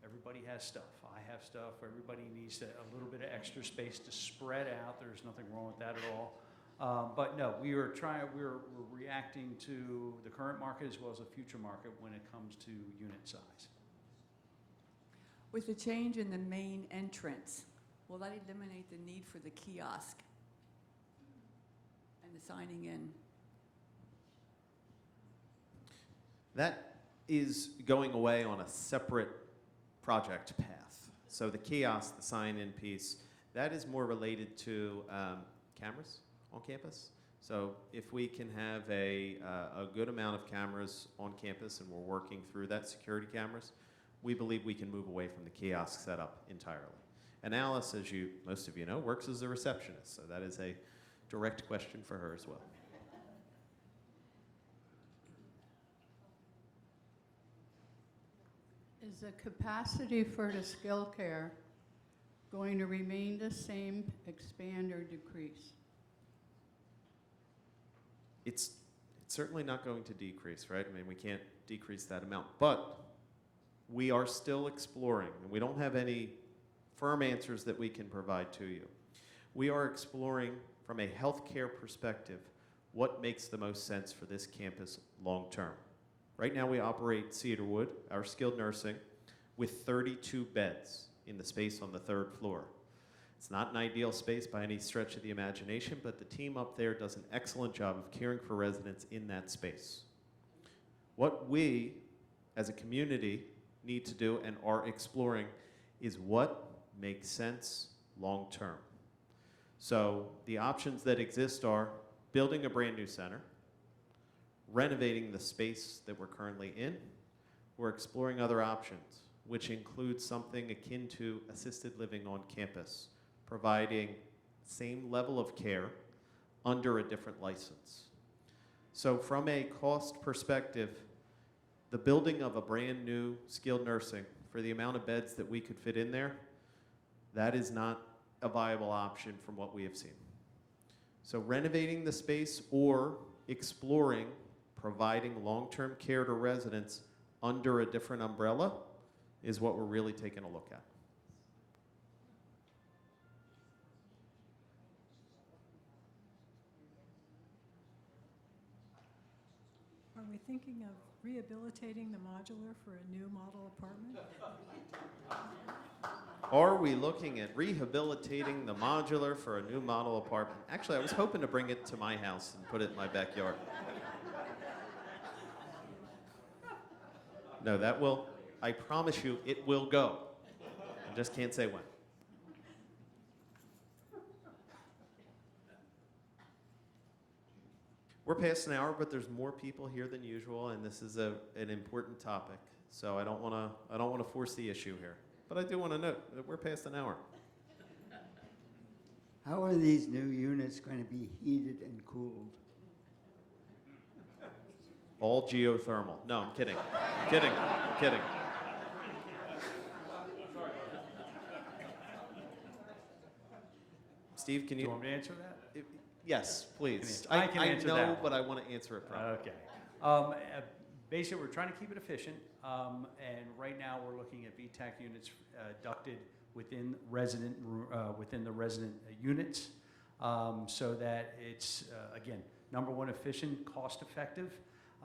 everybody has stuff. I have stuff. Everybody needs a little bit of extra space to spread out. There's nothing wrong with that at all. But no, we're reacting to the current market as well as the future market when it comes to unit size. With the change in the main entrance, will that eliminate the need for the kiosk and the signing in? that is going away on a separate project path. So the kiosk, the sign-in piece, that is more related to cameras on campus. So if we can have a good amount of cameras on campus and we're working through that, security cameras, we believe we can move away from the kiosk setup entirely. And Alice, as most of you know, works as a receptionist, so that is a direct question for her as well. Is the capacity for the skill care going to remain the same, expand, or decrease? It's certainly not going to decrease, right? I mean, we can't decrease that amount, but we are still exploring, and we don't have any firm answers that we can provide to you. We are exploring from a healthcare perspective what makes the most sense for this campus long term. Right now we operate Cedarwood, our skilled nursing, with 32 beds in the space on the 3rd floor. It's not an ideal space by any stretch of the imagination, but the team up there does an excellent job of caring for residents in that space. What we, as a community, need to do and are exploring is what makes sense long term. So the options that exist are building a brand new center, renovating the space that we're currently in. We're exploring other options, which include something akin to assisted living on campus, providing same level of care under a different license. So from a cost perspective, the building of a brand new skilled nursing, for the amount of beds that we could fit in there, that is not a viable option from what we have seen. So renovating the space or exploring providing long-term care to residents under a different umbrella is what we're really taking a look at. Are we thinking of rehabilitating the modular for a new model apartment? Are we looking at rehabilitating the modular for a new model apartment? Actually, I was hoping to bring it to my house and put it in my backyard. No, that will, I promise you, it will go. I just can't say when. We're past an hour, but there's more people here than usual, and this is an important topic. So I don't want to force the issue here. But I do want to note that we're past an hour. How are these new units going to be heated and cooled? All geothermal. No, I'm kidding. Kidding. Kidding. Steve, can Do you? you want me to answer that? Yes, please. I can answer know, that. but I want to answer it properly. Okay. Basically, we're trying to keep it efficient, and right now we're looking at VTAC units ducted within the resident units, so that it's again, number one, efficient, cost-effective,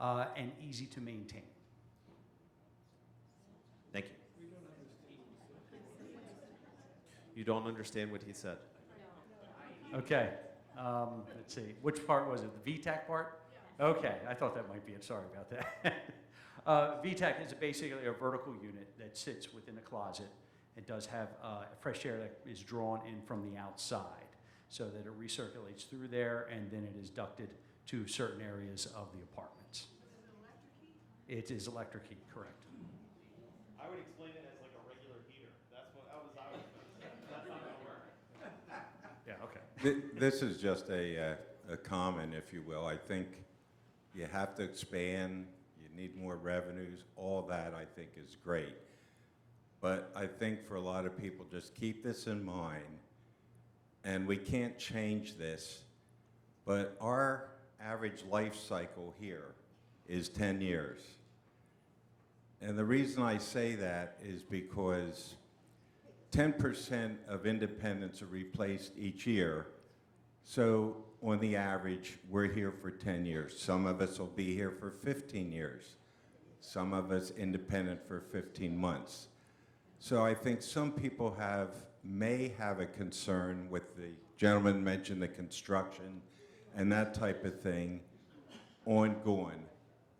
and easy to maintain. Thank you. You don't understand what he said. Okay. Let's see. Which part was it? The VTAC part? Okay. I thought that might be it. Sorry about that. VTAC is basically a vertical unit that sits within a closet. It does have fresh air that is drawn in from the outside so that it recirculates through there, and then it is ducted to certain areas of the apartments. It is electric heat, correct. I would explain it as like a regular heater. That's what I was going to say. That's not going to work. Yeah, okay. This is just a comment, if you will. I think you have to expand, you need more revenues, all that I think is great. But I think for a lot of people, just keep this in mind, and we can't change this, but our average life cycle here is 10 years. And the reason I say that is because 10% of independents are replaced each year. So on the average, we're here for 10 years. Some of us will be here for 15 years. Some of us independent for 15 months. So I think some people may have a concern with the gentleman mentioned the construction and that type of thing ongoing.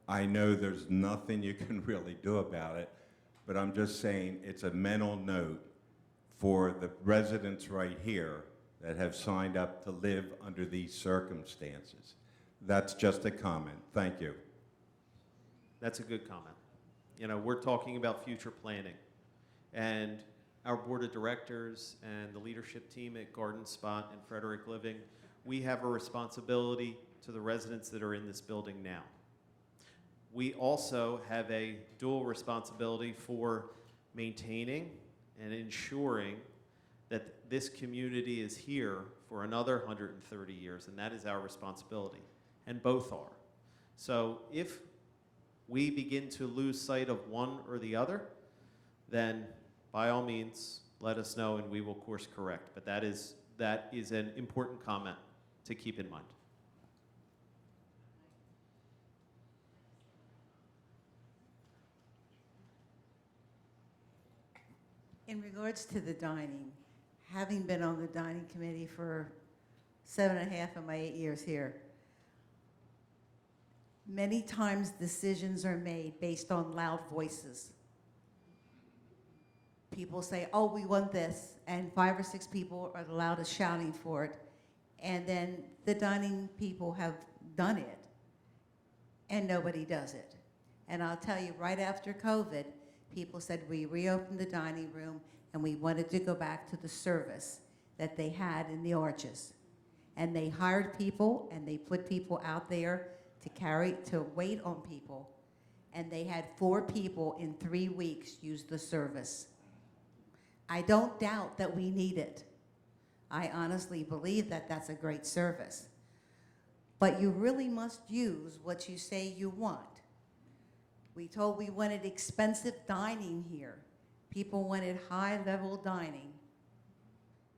I know there's nothing you can really do about it, but I'm just saying it's a mental note for the residents right here that have signed up to live under these circumstances. That's just a comment. Thank you. That's a good comment. You know, we're talking about future planning. And our board of directors and the leadership team at Garden Spot and Frederick Living, we have a responsibility to the residents that are in this building now. We also have a dual responsibility for maintaining and ensuring that this community is here for another 130 years, and that is our responsibility, and both are. So if we begin to lose sight of one or the other, then by all means, let us know and we will course correct. But that is an important comment to keep in mind. In regards to the dining, having been on the dining committee for 7.5 of my 8 years here, many times decisions are made based on loud voices. People say, oh, we want this, and 5 or 6 people are the loudest shouting for it. And then the dining people have done it, and nobody does it. And I'll tell you, right after COVID, people said we reopened the dining room and we wanted to go back to the service that they had in the arches. And they hired people and they put people out there to wait on people. and they had 4 people in 3 weeks use the service. I don't doubt that we need it. I honestly believe that that's a great service. But you really must use what you say you want. We wanted expensive dining here. People wanted high-level dining.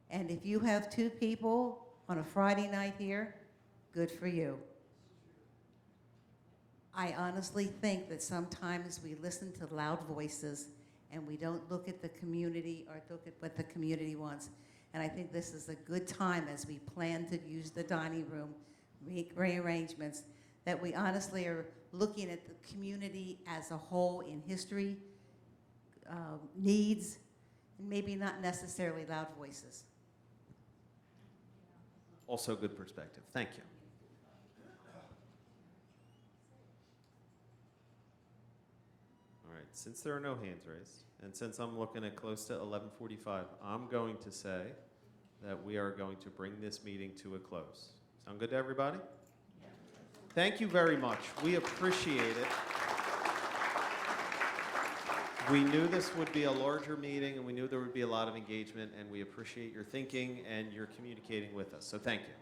And if you have 2 people on a Friday night here, good for you. I honestly think that sometimes we listen to loud voices and we don't look at the community or look at what the community wants. And I think this is a good time as we plan to use the dining room, make rearrangements, that we honestly are looking at the community as a whole in history, needs, and maybe not necessarily loud voices. Also good perspective. Thank you. All right, since there are no hands raised, and since I'm looking at close to 11:45, I'm going to say that we are going to bring this meeting to a close. Sound good to everybody? Thank you very much. We appreciate it. We knew this would be a larger meeting, and we knew there would be a lot of engagement, and we appreciate your thinking and your communicating with us. So thank you.